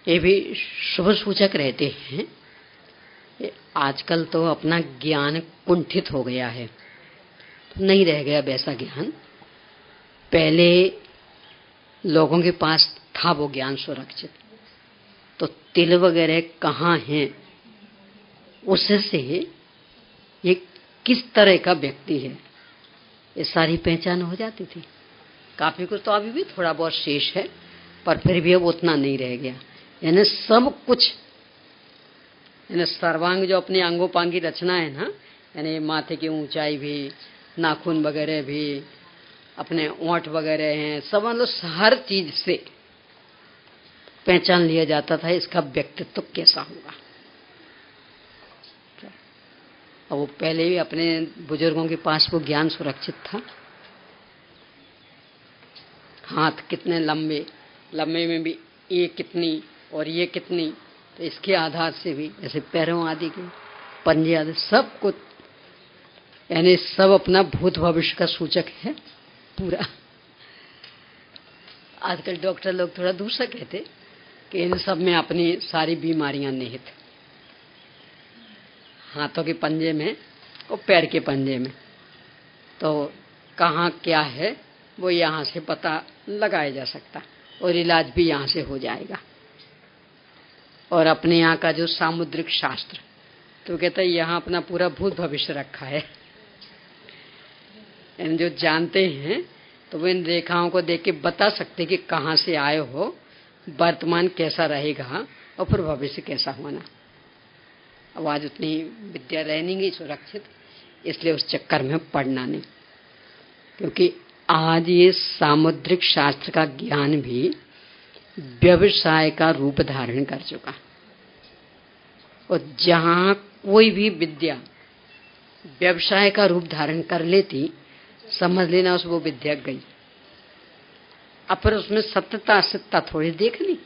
ये भी शुभ सूचक रहते हैं। आजकल तो अपना ज्ञान कुंठित हो गया है, तो नहीं रह गया वैसा ज्ञान। पहले लोगों के पास था वो ज्ञान सुरक्षित, तो तिल वगैरह कहाँ हैं उससे ये किस तरह का व्यक्ति है ये सारी पहचान हो जाती थी। काफी कुछ तो अभी भी थोड़ा बहुत शेष है, पर फिर भी अब उतना नहीं रह गया। यानी सब कुछ, यानी सर्वांग जो अपने अंगोपांग की रचना है ना, यानी माथे की ऊंचाई भी, नाखून वगैरह भी, अपने ओंठ वगैरह हैं, सब मतलब हर चीज से पहचान लिया जाता था इसका व्यक्तित्व कैसा होगा। और वो पहले भी अपने बुजुर्गों के पास वो ज्ञान सुरक्षित था। हाथ कितने लंबे, लंबे में भी ये कितनी और ये कितनी, तो इसके आधार से भी जैसे पैरों आदि के पंजे आदि सब कुछ, यानी सब अपना भूत भविष्य का सूचक है पूरा। आजकल डॉक्टर लोग थोड़ा दूसरा कहते कि इन सब में अपनी सारी बीमारियां निहित, हाथों के पंजे में और पैर के पंजे में, तो कहाँ क्या है वो यहाँ से पता लगाया जा सकता, और इलाज भी यहाँ से हो जाएगा। और अपने यहाँ का जो सामुद्रिक शास्त्र तो कहता है यहाँ अपना पूरा भूत भविष्य रखा है। यानी जो जानते हैं तो वो इन रेखाओं को देख के बता सकते कि कहाँ से आए हो, वर्तमान कैसा रहेगा और फिर भविष्य कैसा होना। अब आज उतनी विद्या रहनी नहीं सुरक्षित, इसलिए उस चक्कर में पढ़ना नहीं, क्योंकि आज ये सामुद्रिक शास्त्र का ज्ञान भी व्यवसाय का रूप धारण कर चुका। और जहाँ कोई भी विद्या व्यवसाय का रूप धारण कर लेती, समझ लेना उस वो विद्या गई। अब फिर उसमें सत्यता असत्यता थोड़ी देखनी।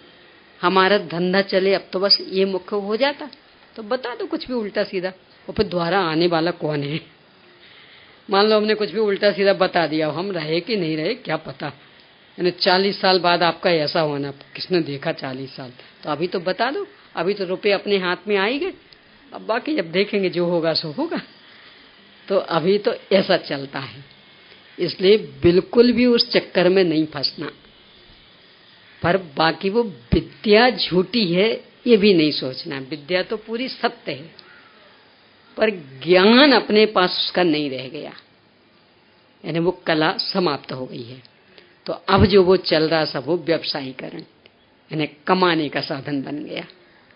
हमारा धंधा चले अब तो बस ये मुख्य हो जाता, तो बता दो कुछ भी उल्टा सीधा, और फिर दोबारा आने वाला कौन है। मान लो हमने कुछ भी उल्टा सीधा बता दिया, हम रहे कि नहीं रहे क्या पता। यानी 40 साल बाद आपका ऐसा होना, किसने देखा 40 साल। तो अभी तो बता दो, अभी तो रुपए अपने हाथ में आई गए, अब बाकी जब देखेंगे जो होगा सो होगा। तो अभी तो ऐसा चलता है, इसलिए बिल्कुल भी उस चक्कर में नहीं फंसना। पर बाकी वो विद्या झूठी है ये भी नहीं सोचना, विद्या तो पूरी सत्य है, पर ज्ञान अपने पास उसका नहीं रह गया, यानी वो कला समाप्त हो गई है। तो अब जो वो चल रहा सब वो व्यवसायीकरण, यानी कमाने का साधन बन गया।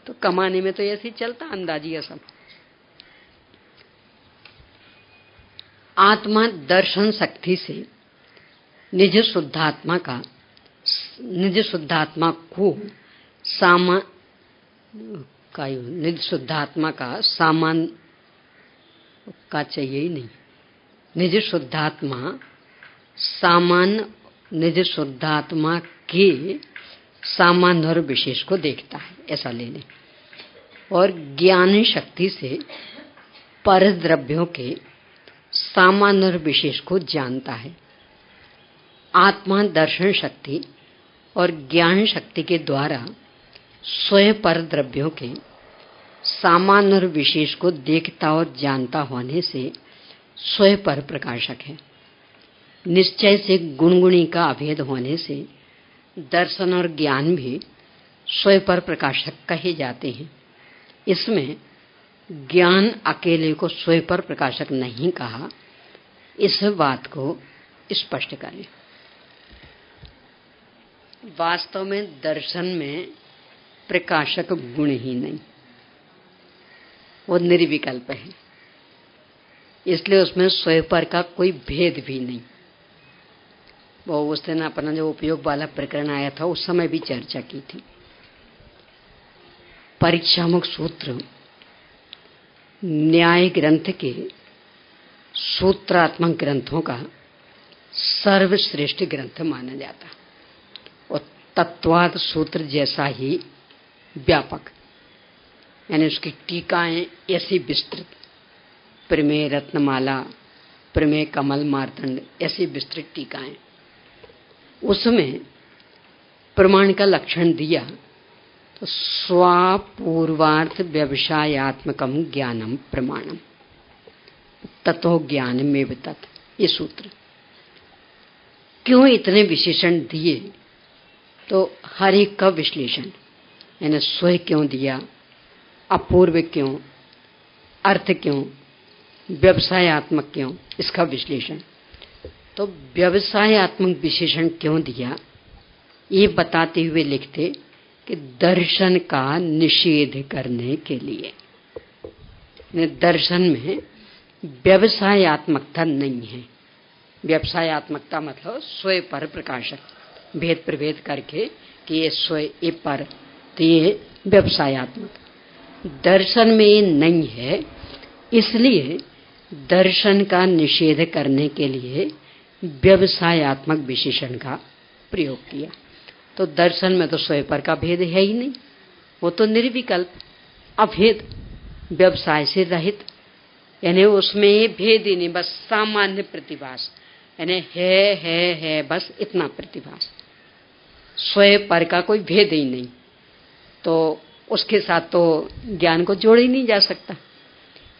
तो कमाने में तो ऐसे ही चलता, अंदाजी है सब। आत्मा दर्शन शक्ति से निज शुद्धात्मा को निज शुद्धात्मा का सामान का चाहिए ही नहीं, निज शुद्धात्मा के सामान्य और विशेष को देखता है, ऐसा ले लें। और ज्ञान शक्ति से पर द्रव्यों के सामान्य और विशेष को जानता है। आत्मा दर्शन शक्ति और ज्ञान शक्ति के द्वारा स्वयं पर द्रव्यों के सामान्य और विशेष को देखता और जानता होने से स्वयं पर प्रकाशक है। निश्चय से गुणगुणी का अभेद होने से दर्शन और ज्ञान भी स्वयं पर प्रकाशक कहे जाते हैं। इसमें ज्ञान अकेले को स्वयं पर प्रकाशक नहीं कहा, इस बात को स्पष्ट करें। वास्तव में दर्शन में प्रकाशक गुण ही नहीं, वो निर्विकल्प है, इसलिए उसमें स्वयं पर का कोई भेद भी नहीं। वो उस दिन अपना जो उपयोग वाला प्रकरण आया था उस समय भी चर्चा की थी। परीक्षामुख सूत्र न्याय ग्रंथ के सूत्रात्मक ग्रंथों का सर्वश्रेष्ठ ग्रंथ माना जाता और तत्वार्थ सूत्र जैसा ही व्यापक, यानी उसकी टीकाएं ऐसी विस्तृत, प्रमेय रत्नमाला, प्रमेय कमल मार्तंड, ऐसी विस्तृत टीकाएं। उसमें प्रमाण का लक्षण दिया तो स्वापूर्वार्थ व्यवसायात्मकम ज्ञानम प्रमाणम ततो ज्ञान में तत्, ये सूत्र। क्यों इतने विशेषण दिए, तो हर एक का विश्लेषण, यानी स्वयं क्यों दिया, अपूर्व क्यों, अर्थ क्यों, व्यवसायात्मक क्यों, इसका विश्लेषण। तो व्यवसायात्मक विशेषण क्यों दिया, ये बताते हुए लिखते कि दर्शन का निषेध करने के लिए। दर्शन में व्यवसायात्मकता नहीं है। व्यवसायात्मकता मतलब स्वयं पर प्रकाशक, भेद प्रभेद करके कि ये स्वयं ये पर, तो ये व्यवसायात्मक। दर्शन में ये नहीं है, इसलिए दर्शन का निषेध करने के लिए व्यवसायात्मक विशेषण का प्रयोग किया। तो दर्शन में तो स्वयं पर का भेद है ही नहीं, वो तो निर्विकल्प अभेद, व्यवसाय से रहित, यानी उसमें ये भेद ही नहीं, बस सामान्य प्रतिभास, यानी है बस इतना प्रतिभास, स्वयं पर का कोई भेद ही नहीं। तो उसके साथ तो ज्ञान को जोड़ ही नहीं जा सकता।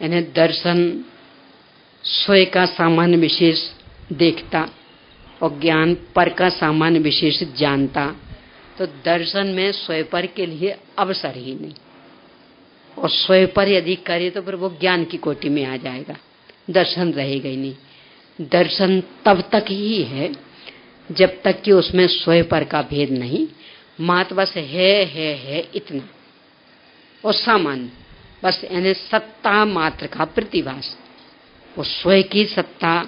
यानी दर्शन स्वयं का सामान्य विशेष देखता और ज्ञान पर का सामान्य विशेष जानता, तो दर्शन में स्वयं पर के लिए अवसर ही नहीं। और स्वयं पर यदि करे तो फिर वो ज्ञान की कोटि में आ जाएगा, दर्शन रहेगा ही नहीं। दर्शन तब तक ही है जब तक कि उसमें स्वयं पर का भेद नहीं, मात बस है इतना, और सामान्य बस यानी सत्ता मात्र का प्रतिभास। वो स्वयं की सत्ता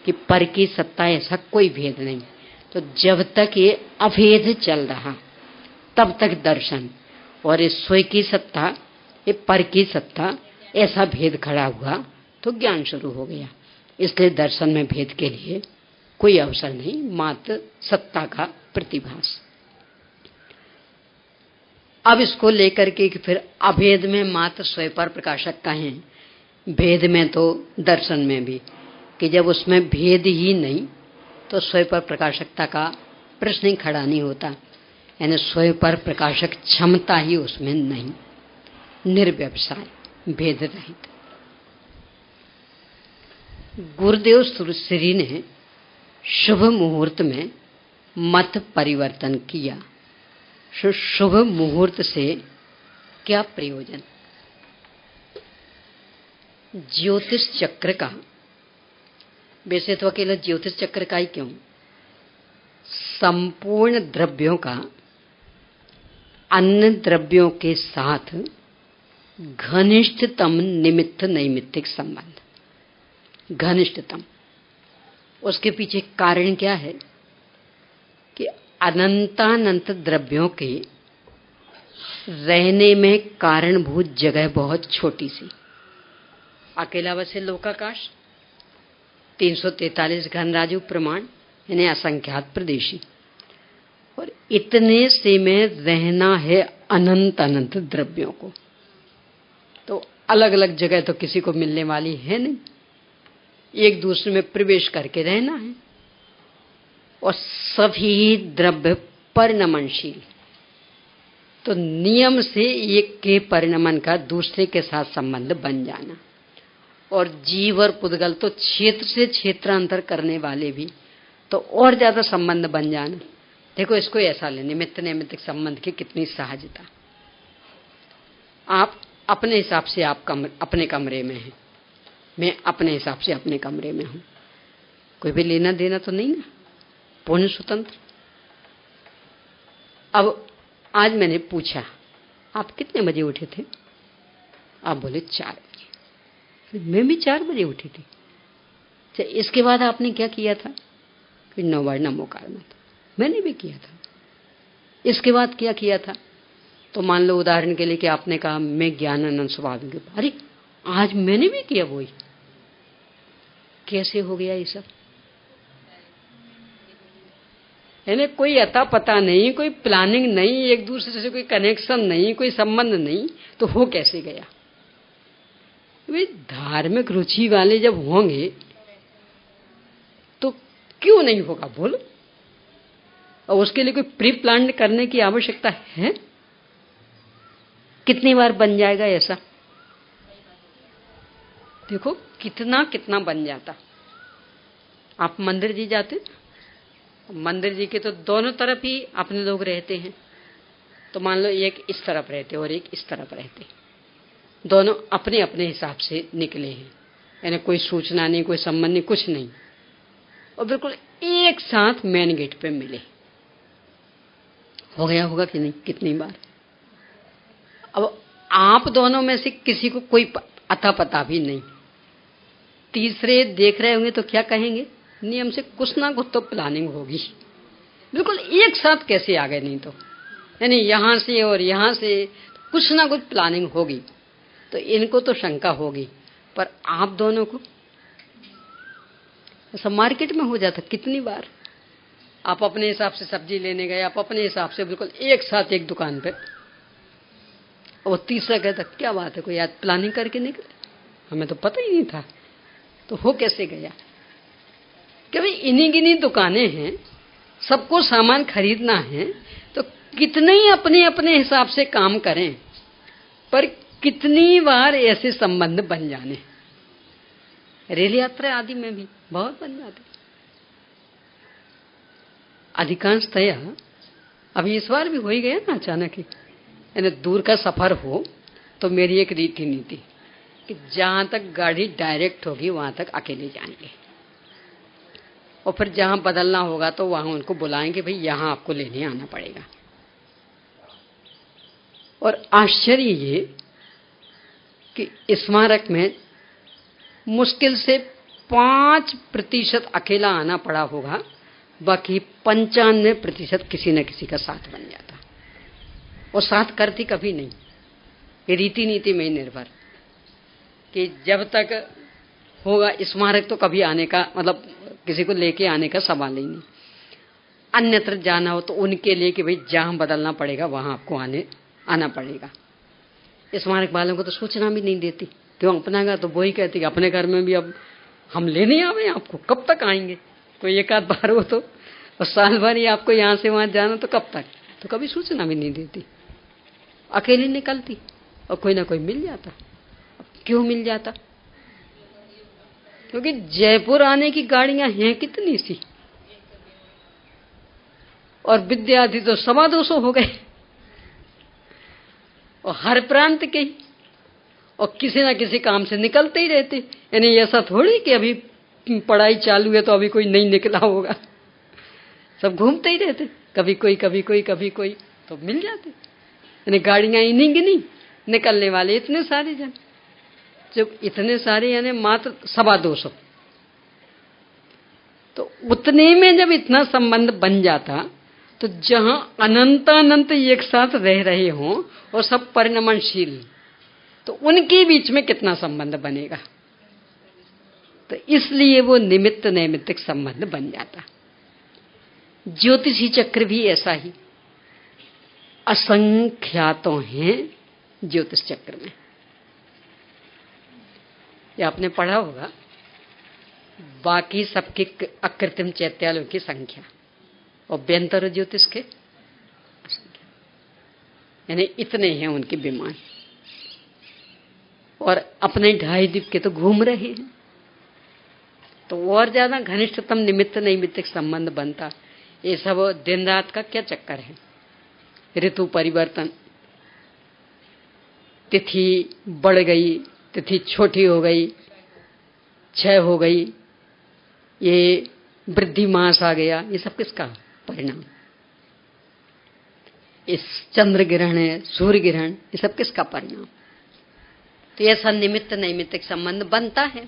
कि पर की सत्ता ऐसा कोई भेद नहीं। तो जब तक ये अभेद चल रहा तब तक दर्शन, और इस स्वयं की सत्ता ये पर की सत्ता ऐसा भेद खड़ा हुआ तो ज्ञान शुरू हो गया। इसलिए दर्शन में भेद के लिए कोई अवसर नहीं, मात्र सत्ता का प्रतिभास। अब इसको लेकर के कि फिर अभेद में मात्र स्वयं पर प्रकाशक का है, भेद में तो दर्शन में भी कि जब उसमें भेद ही नहीं तो स्वयं पर प्रकाशकता का प्रश्न ही खड़ा नहीं होता। यानी स्वयं पर प्रकाशक क्षमता ही उसमें नहीं, निर्व्यवसाय, भेद रहित। गुरुदेव श्री ने शुभ मुहूर्त में मत परिवर्तन किया। शुभ मुहूर्त से क्या प्रयोजन? ज्योतिष चक्र का, वैसे तो अकेला ज्योतिष चक्र का ही क्यों, संपूर्ण द्रव्यों का अन्य द्रव्यों के साथ घनिष्ठतम निमित्त नैमित्तिक संबंध। घनिष्ठतम, उसके पीछे कारण क्या है कि अनंतानंत द्रव्यों के रहने में कारणभूत जगह बहुत छोटी सी। अकेला वैसे लोकाकाश 343 घनराजु प्रमाण यानी असंख्यात प्रदेशी, और इतने से में रहना है अनंत अनंत द्रव्यों को। तो अलग अलग जगह तो किसी को मिलने वाली है नहीं, एक दूसरे में प्रवेश करके रहना है। और सभी द्रव्य परिणमनशील, तो नियम से एक के परिणमन का दूसरे के साथ संबंध बन जाना। और जीव और पुद्गल तो क्षेत्र से क्षेत्रांतर करने वाले भी, तो और ज्यादा संबंध बन जाना। देखो इसको ऐसा ले, निमित्त नैमित्तिक संबंध की कितनी सहजता। आप अपने हिसाब से आप अपने कमरे में हैं, मैं अपने हिसाब से अपने कमरे में हूं, कोई भी लेना देना तो नहीं ना, पूर्ण स्वतंत्र। अब आज मैंने पूछा आप कितने बजे उठे थे? आप बोले 4 बजे। मैं भी 4 बजे उठी थी। अच्छा, इसके बाद आपने क्या किया था? फिर 9 बार नमो कारना था, मैंने भी किया था। इसके बाद क्या किया था? तो मान लो उदाहरण के लिए कि आपने कहा मैं ज्ञानानंद स्वभाव के, अरे आज मैंने भी किया वही। कैसे हो गया ये सब? यानी कोई अता पता नहीं, कोई प्लानिंग नहीं, एक दूसरे से कोई कनेक्शन नहीं, कोई संबंध नहीं, तो हो कैसे गया? वे धार्मिक रुचि वाले जब होंगे तो क्यों नहीं होगा बोलो? और उसके लिए कोई प्री प्लान करने की आवश्यकता है? कितनी बार बन जाएगा ऐसा? देखो कितना कितना बन जाता। आप मंदिर जी जाते, मंदिर जी के तो दोनों तरफ ही अपने लोग रहते हैं। तो मान लो एक इस तरफ रहते और एक इस तरफ रहते, दोनों अपने अपने हिसाब से निकले हैं, यानी कोई सूचना नहीं, कोई संबंध नहीं, कुछ नहीं, और बिल्कुल एक साथ मेन गेट पे मिले। हो गया होगा कि नहीं? कितनी बार? अब आप दोनों में से किसी को कोई अता पता भी नहीं, तीसरे देख रहे होंगे तो क्या कहेंगे? नियम से कुछ ना कुछ तो प्लानिंग होगी। बिल्कुल एक साथ कैसे आ गए? नहीं तो यानी यहां से और यहां से कुछ ना कुछ प्लानिंग होगी। तो इनको तो शंका होगी, पर आप दोनों को ऐसा मार्केट में हो जाता। कितनी बार आप अपने हिसाब से सब्जी लेने गए, आप अपने हिसाब से बिल्कुल एक साथ एक दुकान पे, और तीसरा कहता क्या बात है, कोई आज प्लानिंग करके निकले, हमें तो पता ही नहीं था। तो हो कैसे गया? कि भाई इन्हीं गिनी दुकानें हैं, सबको सामान खरीदना है, तो कितने ही अपने अपने हिसाब से काम करें, पर कितनी बार ऐसे संबंध बन जाने। रेल यात्रा आदि में भी बहुत बन जाते। अधिकांशतया अभी इस बार भी हो ही गया ना अचानक ही, यानी दूर का सफर हो तो मेरी एक रीति नीति कि जहां तक गाड़ी डायरेक्ट होगी वहां तक अकेले जाएंगे, और फिर जहां बदलना होगा तो वहां उनको बुलाएंगे, भाई यहां आपको लेने आना पड़ेगा। और आश्चर्य ये कि स्मारक में मुश्किल से 5% अकेला आना पड़ा होगा, बाकी 95% किसी न किसी का साथ बन जाता। और साथ करती कभी नहीं, ये रीति नीति में ही निर्भर कि जब तक होगा स्मारक तो कभी आने का मतलब किसी को लेके आने का सवाल ही नहीं। अन्यत्र जाना हो तो उनके लिए कि भाई जहां बदलना पड़ेगा वहां आपको आना पड़ेगा। स्मारक वालों को तो सूचना भी नहीं देती, क्यों अपना घर तो वही कहती अपने घर में भी अब हम लेने आवे आपको, कब तक आएंगे? कोई एक आध बार हो तो, और साल भर ही आपको यहाँ से वहां जाना तो कब तक? तो कभी सूचना भी नहीं देती, अकेले निकलती और कोई ना कोई मिल जाता। क्यों मिल जाता? क्योंकि जयपुर आने की गाड़ियां हैं कितनी सी, और विद्यार्थी तो 250 हो गए, और हर प्रांत के ही, और किसी ना किसी काम से निकलते ही रहते। यानी ऐसा थोड़ी कि अभी पढ़ाई चालू है तो अभी कोई नहीं निकला होगा, सब घूमते ही रहते, कभी कोई कभी कोई कभी कोई, तो मिल जाते। यानी गाड़ियां इन्हीं गिनी, निकलने वाले इतने सारे जन, जब इतने सारे यानी मात्र 250, तो उतने में जब इतना संबंध बन जाता तो जहां अनंतानंत एक साथ रह रहे हों और सब परिणमनशील, तो उनके बीच में कितना संबंध बनेगा? तो इसलिए वो निमित्त नैमित्तिक संबंध बन जाता। ज्योतिषी चक्र भी ऐसा ही, असंख्यातों हैं ज्योतिष चक्र में। ये आपने पढ़ा होगा, बाकी सबके अकृत्रिम चैत्यालयों की संख्या और व्यंतर ज्योतिष के संख्या, यानी इतने हैं उनके विमान, और अपने 2.5 द्वीप के तो घूम रहे हैं। तो और ज्यादा घनिष्ठतम निमित्त नैमित्तिक संबंध बनता। ये सब दिन रात का क्या चक्कर है? ऋतु परिवर्तन, तिथि बढ़ गई, तिथि छोटी हो गई, क्षय हो गई, ये वृद्धि मास आ गया, ये सब किसका परिणाम? इस चंद्र ग्रहण है, सूर्य ग्रहण, ये सब किसका परिणाम? तो ऐसा निमित्त नैमित्तिक संबंध बनता है।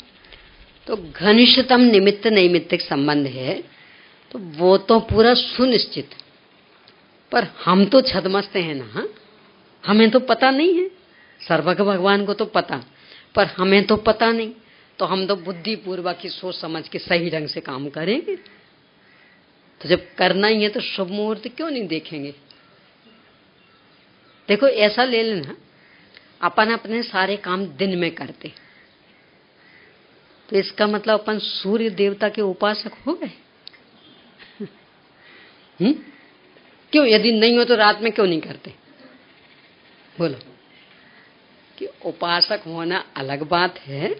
तो घनिष्ठतम निमित्त नैमित्तिक संबंध है तो वो तो पूरा सुनिश्चित, पर हम तो छद्मस्त हैं ना, हमें तो पता नहीं है। सर्वज्ञ भगवान को तो पता, पर हमें तो पता नहीं, तो हम तो बुद्धिपूर्वक की सोच समझ के सही ढंग से काम करेंगे। तो जब करना ही है तो शुभ मुहूर्त क्यों नहीं देखेंगे? देखो ऐसा ले लेना, अपन अपने सारे काम दिन में करते, तो इसका मतलब अपन सूर्य देवता के उपासक हो गए। क्यों? यदि नहीं हो तो रात में क्यों नहीं करते? बोलो। कि उपासक होना अलग बात है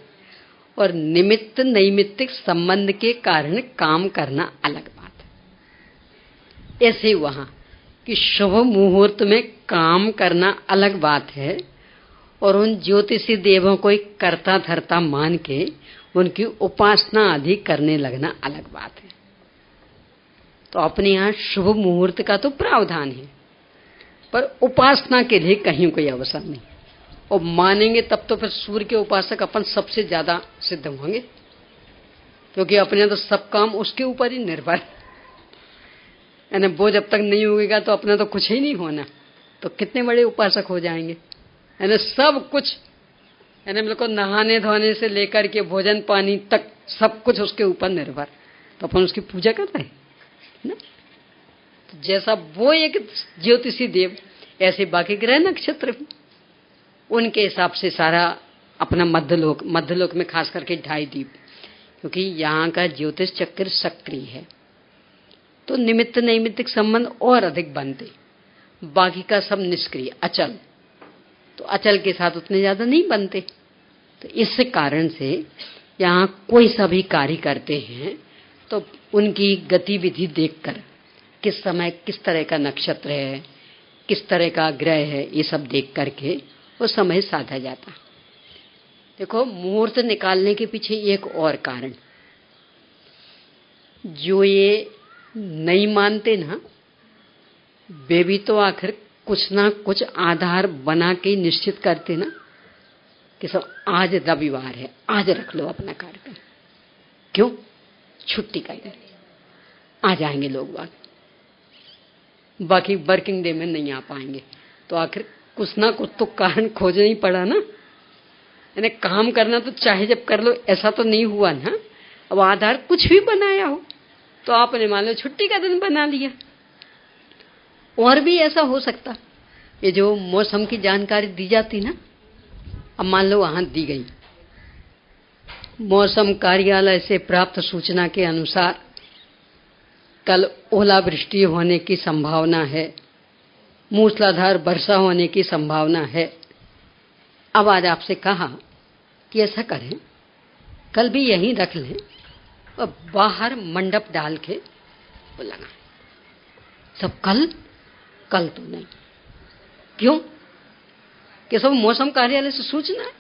और निमित्त नैमित्तिक संबंध के कारण काम करना अलग बात है। ऐसे वहां कि शुभ मुहूर्त में काम करना अलग बात है और उन ज्योतिषी देवों को एक कर्ता धर्ता मान के उनकी उपासना आदि करने लगना अलग बात है। तो अपने यहाँ शुभ मुहूर्त का तो प्रावधान है, पर उपासना के लिए कहीं कोई अवसर नहीं। और मानेंगे तब तो फिर सूर्य के उपासक अपन सबसे ज्यादा सिद्ध होंगे, क्योंकि अपने तो सब काम उसके ऊपर ही निर्भर है। यानी वो जब तक नहीं होगा तो अपना तो कुछ ही नहीं होना, तो कितने बड़े उपासक हो जाएंगे। यानी सब कुछ, यानी मेरे को नहाने धोने से लेकर के भोजन पानी तक सब कुछ उसके ऊपर निर्भर, तो अपन उसकी पूजा कर रहे हैं ना। तो जैसा वो एक ज्योतिषी देव, ऐसे बाकी ग्रह नक्षत्र भी उनके हिसाब से सारा अपना मध्यलोक में खास करके 2.5 द्वीप, क्योंकि यहाँ का ज्योतिष चक्र सक्रिय है, तो निमित्त नैमित्तिक संबंध और अधिक बनते। बाकी का सब निष्क्रिय अचल, तो अचल के साथ उतने ज्यादा नहीं बनते। तो इस कारण से यहाँ कोई सा भी कार्य करते हैं तो उनकी गतिविधि देखकर, किस समय किस तरह का नक्षत्र है, किस तरह का ग्रह है, ये सब देख करके वो समय साधा जाता। देखो मुहूर्त निकालने के पीछे एक और कारण, जो ये नहीं मानते ना, वे भी तो आखिर कुछ ना कुछ आधार बना के निश्चित करते ना कि सब आज रविवार है, आज रख लो अपना कार्यक्रम। क्यों? छुट्टी का दिन, आ जाएंगे लोग बाकी वर्किंग डे में नहीं आ पाएंगे। तो आखिर कुछ ना कुछ तो कारण खोजना ही पड़ा ना। यानी काम करना तो चाहे जब कर लो, ऐसा तो नहीं हुआ ना। अब आधार कुछ भी बनाया हो तो आपने मान लो छुट्टी का दिन बना लिया। और भी ऐसा हो सकता, ये जो मौसम की जानकारी दी जाती ना, अब मान लो वहां दी गई, मौसम कार्यालय से प्राप्त सूचना के अनुसार कल ओलावृष्टि होने की संभावना है, मूसलाधार वर्षा होने की संभावना है। अब आज आपसे कहा कि ऐसा करें, कल भी यहीं रख लें और बाहर मंडप डाल के वो लगाएं। सब कल तो नहीं। क्यों? कि सब मौसम कार्यालय से सूचना है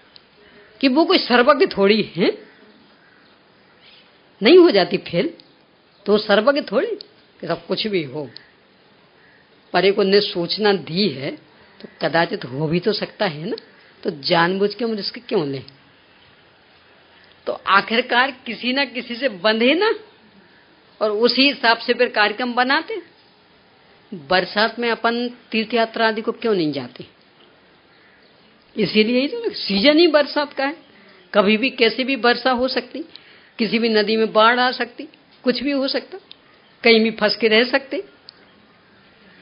कि वो कोई सर्वज्ञ थोड़ी है, नहीं हो जाती फेल तो सर्वज्ञ थोड़ी कि सब कुछ भी हो। पर एक उन्हें सूचना दी है तो कदाचित हो भी तो सकता है ना। तो जानबूझ के हम रिस्क क्यों लें? तो आखिरकार किसी ना किसी से बंधे ना, और उसी हिसाब से फिर कार्यक्रम बनाते। बरसात में अपन तीर्थ यात्रा आदि को क्यों नहीं जाते? इसीलिए ही तो सीजन ही बरसात का है। कभी भी कैसी भी वर्षा हो सकती, किसी भी नदी में बाढ़ आ सकती, कुछ भी हो सकता, कहीं भी फंस के रह सकते।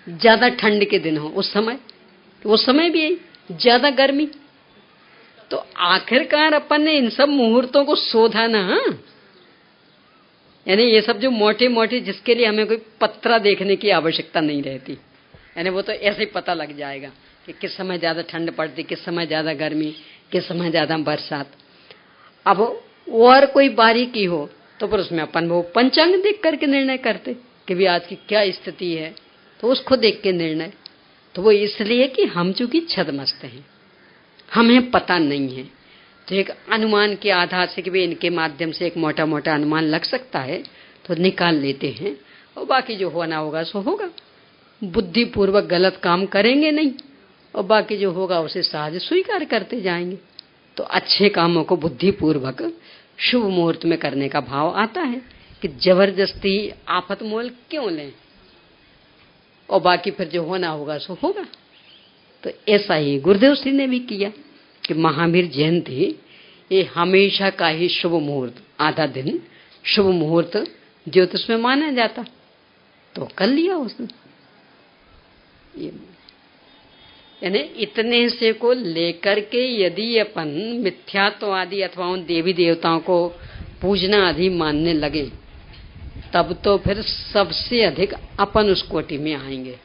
ज्यादा ठंड के दिन हो उस समय भी यही, ज्यादा गर्मी। तो आखिरकार अपन ने इन सब मुहूर्तों को शोधा ना। यानी ये सब जो मोटे मोटे, जिसके लिए हमें कोई पत्रा देखने की आवश्यकता नहीं रहती, यानी वो तो ऐसे ही पता लग जाएगा कि किस समय ज्यादा ठंड पड़ती, किस समय ज्यादा गर्मी, किस समय ज्यादा बरसात। अब और कोई बारीकी हो तो फिर उसमें अपन वो पंचांग देख करके निर्णय करते कि भी आज की क्या स्थिति है, तो उसको देख के निर्णय। तो वो इसलिए कि हम चूंकि छदमस्त हैं, हमें पता नहीं है, तो एक अनुमान के आधार से कि भी इनके माध्यम से एक मोटा मोटा अनुमान लग सकता है तो निकाल लेते हैं, और बाकी जो होना होगा सो होगा। बुद्धिपूर्वक गलत काम करेंगे नहीं, और बाकी जो होगा उसे सहज स्वीकार करते जाएंगे। तो अच्छे कामों को बुद्धिपूर्वक शुभ मुहूर्त में करने का भाव आता है कि जबरदस्ती आफत मोल क्यों लें, और बाकी फिर जो होना होगा सो होगा। तो ऐसा ही गुरुदेव श्री ने भी किया कि महावीर जयंती ये हमेशा का ही शुभ मुहूर्त, आधा दिन शुभ मुहूर्त ज्योतिष में माना जाता, तो कर लिया उसने। यानी इतने से को लेकर के यदि अपन मिथ्यात्ववादी अथवा उन देवी देवताओं को पूजना आदि मानने लगे, तब तो फिर सबसे अधिक अपन उस कोटि में आएंगे,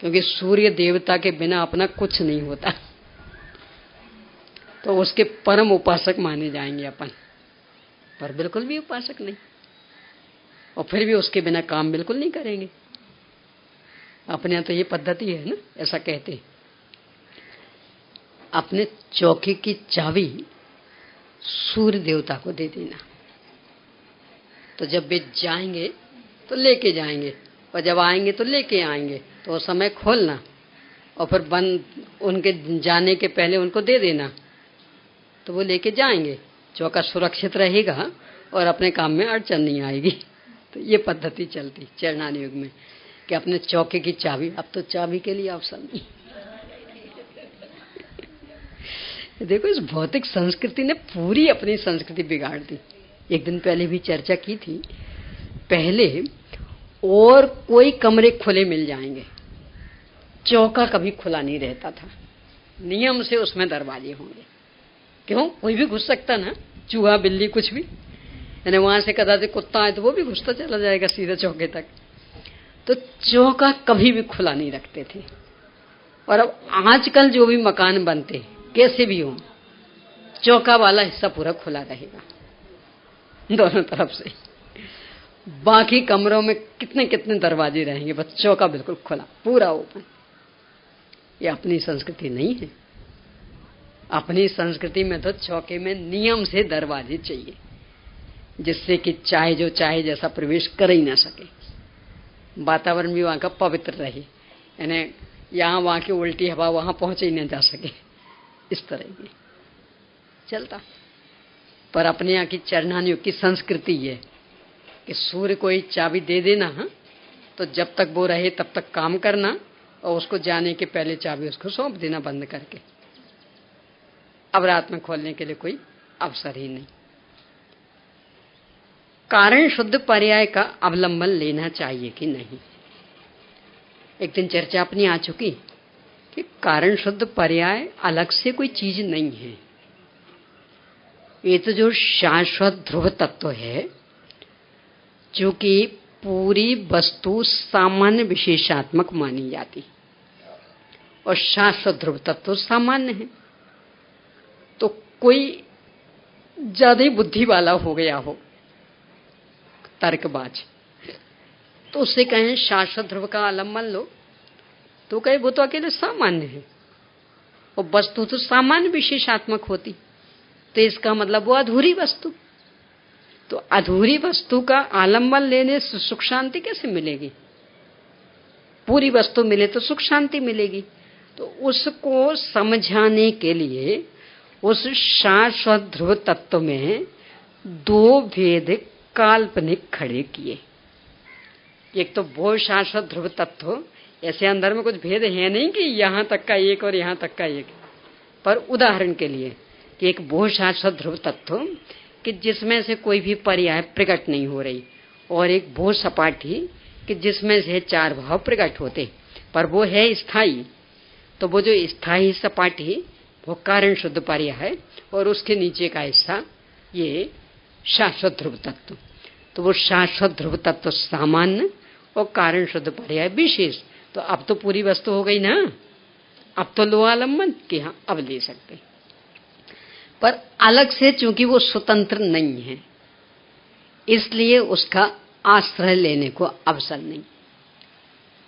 क्योंकि सूर्य देवता के बिना अपना कुछ नहीं होता। तो उसके परम उपासक माने जाएंगे अपन, पर बिल्कुल भी उपासक नहीं, और फिर भी उसके बिना काम बिल्कुल नहीं करेंगे। अपने यहाँ तो ये पद्धति है ना, ऐसा कहते, अपने चौकी की चाबी सूर्य देवता को दे देना, तो जब वे जाएंगे तो लेके जाएंगे, और जब आएंगे तो लेके आएंगे, तो उस समय खोलना, और फिर बंद उनके जाने के पहले उनको दे देना, तो वो लेके जाएंगे। चौका सुरक्षित रहेगा और अपने काम में अड़चन नहीं आएगी। तो ये पद्धति चलती चरणान युग में कि अपने चौके की चाबी, अब तो चाबी के लिए अवसर नहीं। देखो, इस भौतिक संस्कृति ने पूरी अपनी संस्कृति बिगाड़ दी। एक दिन पहले भी चर्चा की थी, पहले और कोई कमरे खुले मिल जाएंगे, चौका कभी खुला नहीं रहता था, नियम से उसमें दरवाजे होंगे। क्यों? कोई भी घुस सकता ना, चूहा बिल्ली कुछ भी, यानी वहां से कदाचित कुत्ता आए तो वो भी घुसता चला जाएगा सीधे चौके तक। तो चौका कभी भी खुला नहीं रखते थे। और अब आजकल जो भी मकान बनते कैसे भी हो, चौका वाला हिस्सा पूरा खुला रहेगा दोनों तरफ से, बाकी कमरों में कितने कितने दरवाजे रहेंगे, बस चौका बिल्कुल खुला, पूरा ओपन। ये अपनी संस्कृति नहीं है। अपनी संस्कृति में तो चौके में नियम से दरवाजे चाहिए, जिससे कि चाहे जो चाहे जैसा प्रवेश कर ही ना सके, वातावरण भी वहां का पवित्र रहे, यानी यहाँ वहां की उल्टी हवा वहां पहुंच ही न जा सके, इस तरह की चलता। पर अपने यहाँ की चरणानियों की संस्कृति है कि सूर्य को ही चाबी दे देना, हा? तो जब तक वो रहे तब तक काम करना, और उसको जाने के पहले चाबी उसको सौंप देना बंद करके। अब रात में खोलने के लिए कोई अवसर ही नहीं। कारण शुद्ध पर्याय का अवलंबन लेना चाहिए कि नहीं, एक दिन चर्चा अपनी आ चुकी कि कारण शुद्ध पर्याय अलग से कोई चीज नहीं है। ये तो जो शाश्वत ध्रुव तत्व है, जो कि पूरी वस्तु सामान्य विशेषात्मक मानी जाती, और शाश्वत ध्रुव तत्व सामान्य है। तो कोई ज्यादा ही बुद्धि वाला हो गया हो, तर्कबाज, तो उससे कहें शाश्वत ध्रुव का आलम्बन लो, तो कहे वो तो अकेले सामान्य है, और वस्तु तो सामान्य विशेषात्मक होती, तो इसका मतलब वो अधूरी वस्तु। तो अधूरी वस्तु का आलम्बन लेने से सुख शांति कैसे मिलेगी? पूरी वस्तु मिले तो सुख शांति मिलेगी। तो उसको समझाने के लिए उस शाश्वत ध्रुव तत्व में दो भेद काल्पनिक खड़े किए। एक तो वो शाश्वत ध्रुव तत्व, ऐसे अंदर में कुछ भेद है नहीं कि यहां तक का एक और यहां तक का एक, पर उदाहरण के लिए कि एक वो शाश्वत ध्रुव तत्व कि जिसमें से कोई भी पर्याय प्रकट नहीं हो रही, और एक वो सपाटी कि जिसमें से चार भाव प्रकट होते, पर वो है स्थायी। तो वो जो स्थायी सपाटी वो कारण शुद्ध पर्याय है, और उसके नीचे का हिस्सा ये शाश्वत ध्रुव तत्व। तो वो शाश्वत ध्रुव तत्व सामान्य और कारण शुद्ध पर्याय विशेष। तो अब तो पूरी वस्तु हो गई ना, अब तो लो आलम्बन कि हाँ अब ले सकते, पर अलग से चूंकि वो स्वतंत्र नहीं है, इसलिए उसका आश्रय लेने को अवसर नहीं।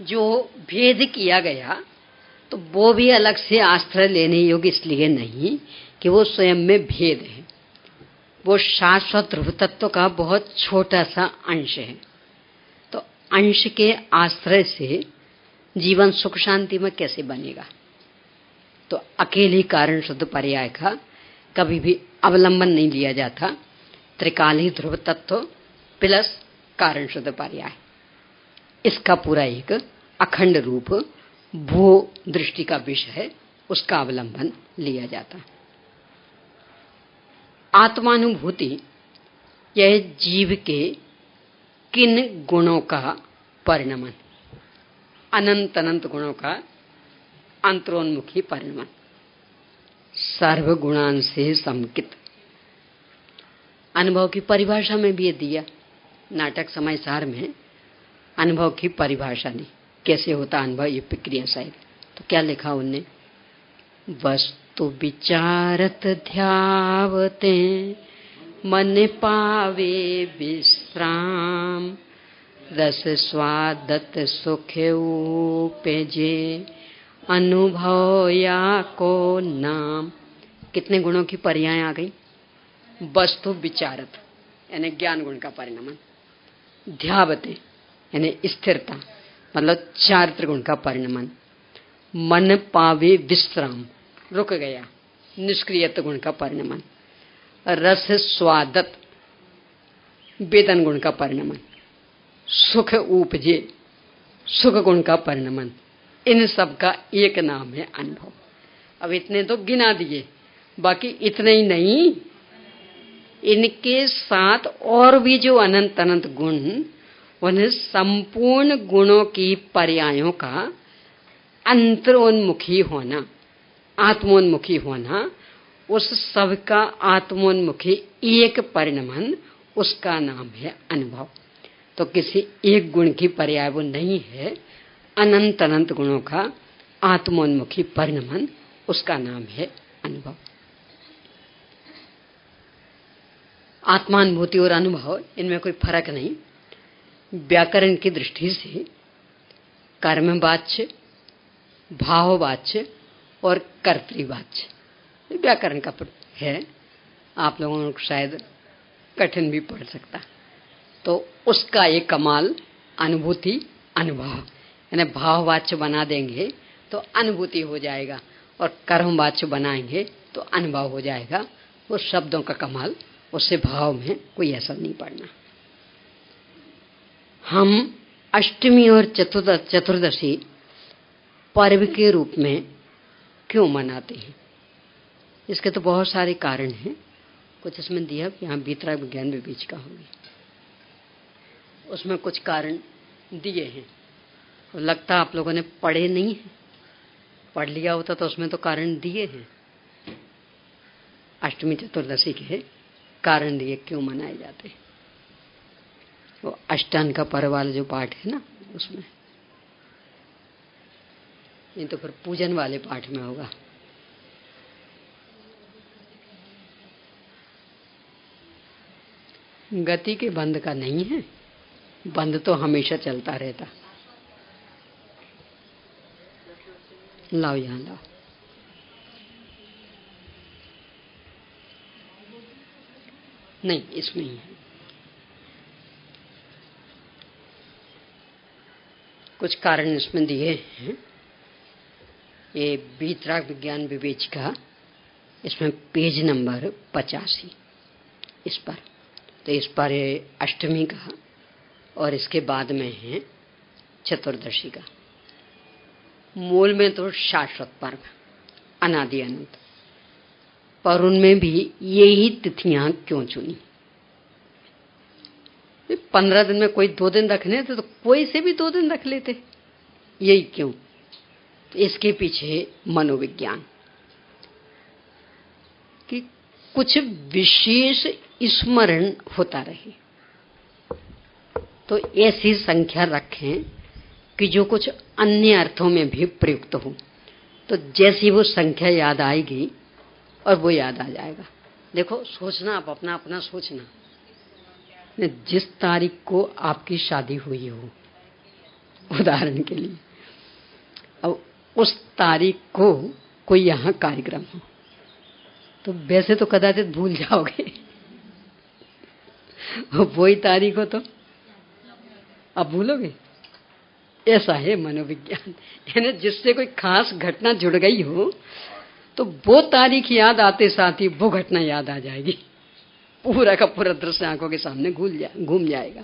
जो भेद किया गया तो वो भी अलग से आश्रय लेने योग्य इसलिए नहीं कि वो स्वयं में भेद है, वो शाश्वत ध्रुव तत्व का बहुत छोटा सा अंश है। तो अंश के आश्रय से जीवन सुख शांति में कैसे बनेगा? तो अकेले कारण शुद्ध पर्याय का कभी भी अवलंबन नहीं लिया जाता। त्रिकाली ध्रुव तत्व प्लस कारण शुद्ध पर्याय, इसका पूरा एक अखंड रूप भू दृष्टि का विषय है, उसका अवलंबन लिया जाता। आत्मानुभूति यह जीव के किन गुणों का परिणमन, अनंत अनंत गुणों का अंतरोन्मुखी परिणमन, सर्वगुणान से समकित। अनुभव की परिभाषा में भी ये दिया, नाटक समय सार में अनुभव की परिभाषा दी, कैसे होता अनुभव, ये प्रक्रिया शायद। तो क्या लिखा उनने? वस्तु विचारत ध्यावते मन पावे विश्राम, रस स्वादत सुख उपजे अनुभव या को नाम। कितने गुणों की पर्याय आ गई? वस्तु विचारत यानी ज्ञान गुण का परिणमन, ध्यावते यानी स्थिरता मतलब चारित्र गुण का परिणमन, मन पावे विश्राम रुक गया निष्क्रियत्व गुण का परिणमन, रस स्वादत वेदन गुण का परिणमन, सुख उपजे सुख गुण का परिणमन। इन सब का एक नाम है अनुभव। अब इतने तो गिना दिए, बाकी इतने ही नहीं, इनके साथ और भी जो अनंत अनंत गुण, उन संपूर्ण गुणों की पर्यायों का अंतरोन्मुखी होना, आत्मोन्मुखी होना, उस सब का आत्मोन्मुखी एक परिणमन, उसका नाम है अनुभव। तो किसी एक गुण की पर्याय वो नहीं है, अनंत अनंत गुणों का आत्मोन्मुखी परिणमन, उसका नाम है अनुभव। आत्मानुभूति और अनुभव इनमें कोई फर्क नहीं। व्याकरण की दृष्टि से कर्मवाच्य, भाववाच्य और कर्तृवाच्य व्याकरण का है। आप लोगों को शायद कठिन भी पड़ सकता। तो उसका एक कमाल अनुभूति अनुभव, यानी भाववाच्य बना देंगे तो अनुभूति हो जाएगा, और कर्मवाच्य बनाएंगे तो अनुभव हो जाएगा। वो शब्दों का कमाल, उससे भाव में कोई असर नहीं पड़ना। हम अष्टमी और चतुर्दशी पर्व के रूप में क्यों मनाते हैं? इसके तो बहुत सारे कारण हैं। कुछ इसमें दिया, यहाँ वीतराग विज्ञान विवेचिका होगी, उसमें कुछ कारण दिए हैं। और लगता आप लोगों ने पढ़े नहीं है, पढ़ लिया होता तो उसमें तो कारण दिए हैं। अष्टमी चतुर्दशी के कारण दिए क्यों मनाए जाते हैं। वो अष्टांग का पर्व वाला जो पाठ है ना, उसमें। ये तो फिर पूजन वाले पाठ में होगा। गति के बंद का नहीं है, बंद तो हमेशा चलता रहता। लाओ यहां लाओ। नहीं, इसमें ही है। कुछ कारण इसमें दिए हैं। ये वीतराग विज्ञान विवेचिका, इसमें पेज नंबर 85 इस पर। तो इस पर अष्टमी का, और इसके बाद में है चतुर्दशी का। मूल में तो शाश्वत पर्व, अनादि अनंत, पर उनमें भी यही तिथियां क्यों चुनी? 15 दिन में कोई 2 दिन रखने थे तो कोई से भी 2 दिन रख लेते, यही क्यों? तो इसके पीछे मनोविज्ञान कि कुछ विशेष स्मरण होता रहे, तो ऐसी संख्या रखें कि जो कुछ अन्य अर्थों में भी प्रयुक्त हो। तो जैसी वो संख्या याद आएगी और वो याद आ जाएगा। देखो, सोचना आप अपना अपना सोचना। जिस तारीख को आपकी शादी हुई हो, उदाहरण के लिए, अब उस तारीख को कोई यहाँ कार्यक्रम हो, तो वैसे तो कदाचित भूल जाओगे। वही तारीख हो तो अब भूलोगे। ऐसा है मनोविज्ञान, यानी जिससे कोई खास घटना जुड़ गई हो तो वो तारीख याद आते साथ ही वो घटना याद आ जाएगी। पूरा का पूरा दृश्य आंखों के सामने घूम जाएगा।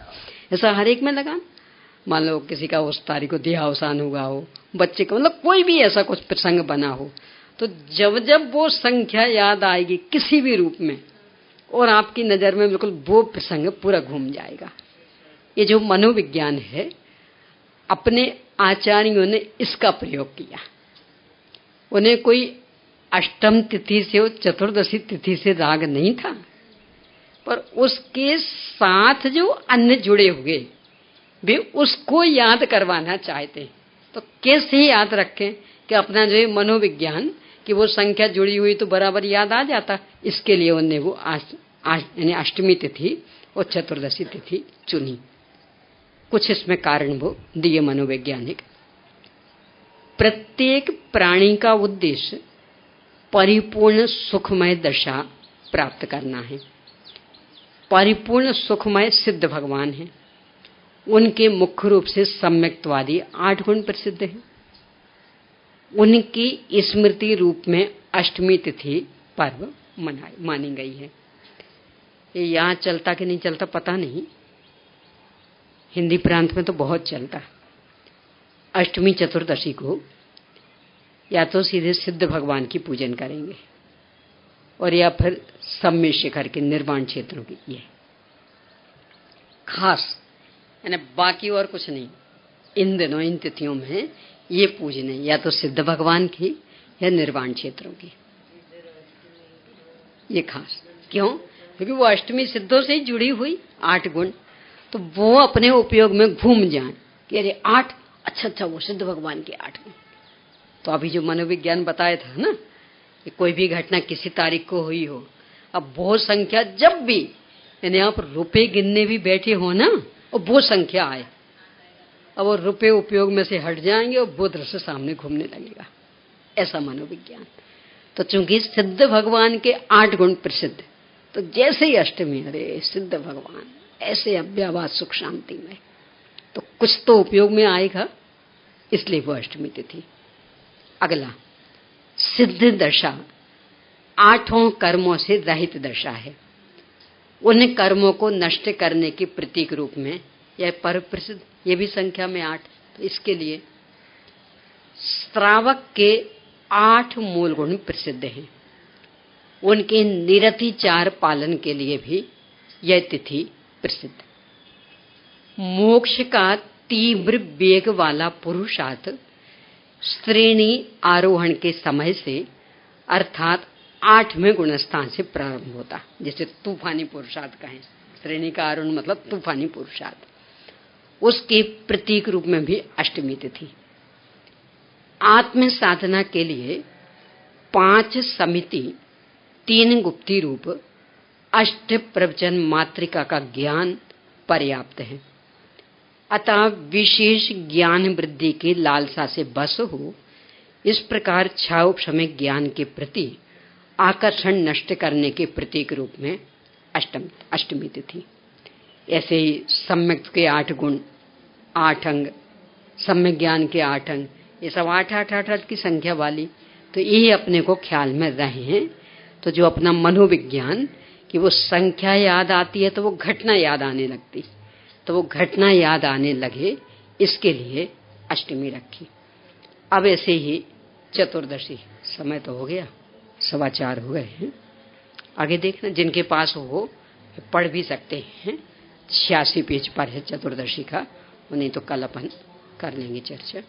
ऐसा हर एक में लगा। मान लो किसी का उस तारीख को देहावसान हुआ हो, बच्चे का, मतलब कोई भी ऐसा कुछ प्रसंग बना हो, तो जब जब वो संख्या याद आएगी किसी भी रूप में, और आपकी नजर में बिल्कुल वो प्रसंग पूरा घूम जाएगा। ये जो मनोविज्ञान है, अपने आचार्यों ने इसका प्रयोग किया। उन्हें कोई अष्टम तिथि से और चतुर्दशी तिथि से राग नहीं था, पर उसके साथ जो अन्य जुड़े हुए वे उसको याद करवाना चाहते। तो कैसे याद रखें कि अपना जो है मनोविज्ञान कि वो संख्या जुड़ी हुई तो बराबर याद आ जाता। इसके लिए उन्होंने वो यानी अष्टमी तिथि और चतुर्दशी तिथि चुनी। कुछ इसमें कारण वो दिए मनोवैज्ञानिक। प्रत्येक प्राणी का उद्देश्य परिपूर्ण सुखमय दशा प्राप्त करना है। परिपूर्ण सुखमय सिद्ध भगवान है, उनके मुख्य रूप से सम्यक्तवादी 8 गुण प्रसिद्ध हैं। उनकी स्मृति रूप में अष्टमी तिथि पर्व मानी गई है। ये यहाँ चलता कि नहीं चलता पता नहीं, हिंदी प्रांत में तो बहुत चलता। अष्टमी चतुर्दशी को या तो सीधे सिद्ध भगवान की पूजन करेंगे, और या फिर सम्य शिखर के निर्वाण क्षेत्रों की ये खास, यानी बाकी और कुछ नहीं। इन दिनों इन तिथियों में ये पूजने या तो सिद्ध भगवान की या निर्वाण क्षेत्रों की, ये खास। क्यों? क्योंकि वो अष्टमी सिद्धों से ही जुड़ी हुई 8 गुण, तो वो अपने उपयोग में घूम जाए कि अरे 8, अच्छा वो सिद्ध भगवान के 8 गुण। तो अभी जो मनोविज्ञान बताया था ना कि कोई भी घटना किसी तारीख को हुई हो, अब वो संख्या जब भी, यानी आप रुपए गिनने भी बैठे हो ना, और वो संख्या आए, अब वो रुपए उपयोग में से हट जाएंगे और वो दृश्य सामने घूमने लगेगा। ऐसा मनोविज्ञान। तो चूंकि सिद्ध भगवान के 8 गुण प्रसिद्ध, तो जैसे ही अष्टमी, अरे सिद्ध भगवान ऐसे अव्यवहार सुख शांति में, तो कुछ तो उपयोग में आएगा, इसलिए वो अष्टमी तिथि। अगला, सिद्ध दशा 8 कर्मों से रहित दशा है। उन कर्मों को नष्ट करने के प्रतीक रूप में यह पर्व प्रसिद्ध, ये भी संख्या में 8। तो इसके लिए श्रावक के 8 मूल गुण प्रसिद्ध हैं। उनके निरतिचार पालन के लिए भी यह तिथि प्रसिद्ध। मोक्ष का तीव्र वेग वाला पुरुषार्थ श्रेणी आरोहण के समय से, अर्थात 8वें गुणस्थान से प्रारंभ होता। जैसे तूफानी पुरुषार्थ कहें, श्रेणी का आरोहण मतलब तूफानी पुरुषार्थ, उसके प्रतीक रूप में भी अष्टमी तिथि। आत्म साधना के लिए 5 समिति, 3 गुप्ती रूप, 8 प्रवचन मात्रिका का ज्ञान पर्याप्त है। अतः विशेष ज्ञान वृद्धि की लालसा से बस हो, इस प्रकार क्षाउपशमय ज्ञान के प्रति आकर्षण नष्ट करने के प्रतीक रूप में अष्टमी तिथि। ऐसे ही सम्यक के 8 गुण, 8 अंग, सम्यक ज्ञान के 8 अंग, ये सब 8 की संख्या वाली, तो यही अपने को ख्याल में रहे हैं। तो जो अपना मनोविज्ञान कि वो संख्या याद आती है तो वो घटना याद आने लगती, तो वो घटना याद आने लगे, इसके लिए अष्टमी रखी। अब ऐसे ही चतुर्दशी, समय तो हो गया, 4:15 हो गए हैं। आगे देखना, जिनके पास हो पढ़ भी सकते हैं, 86 पेज पर है चतुर्दशी का, नहीं तो कल अपन कर लेंगे चर्चा।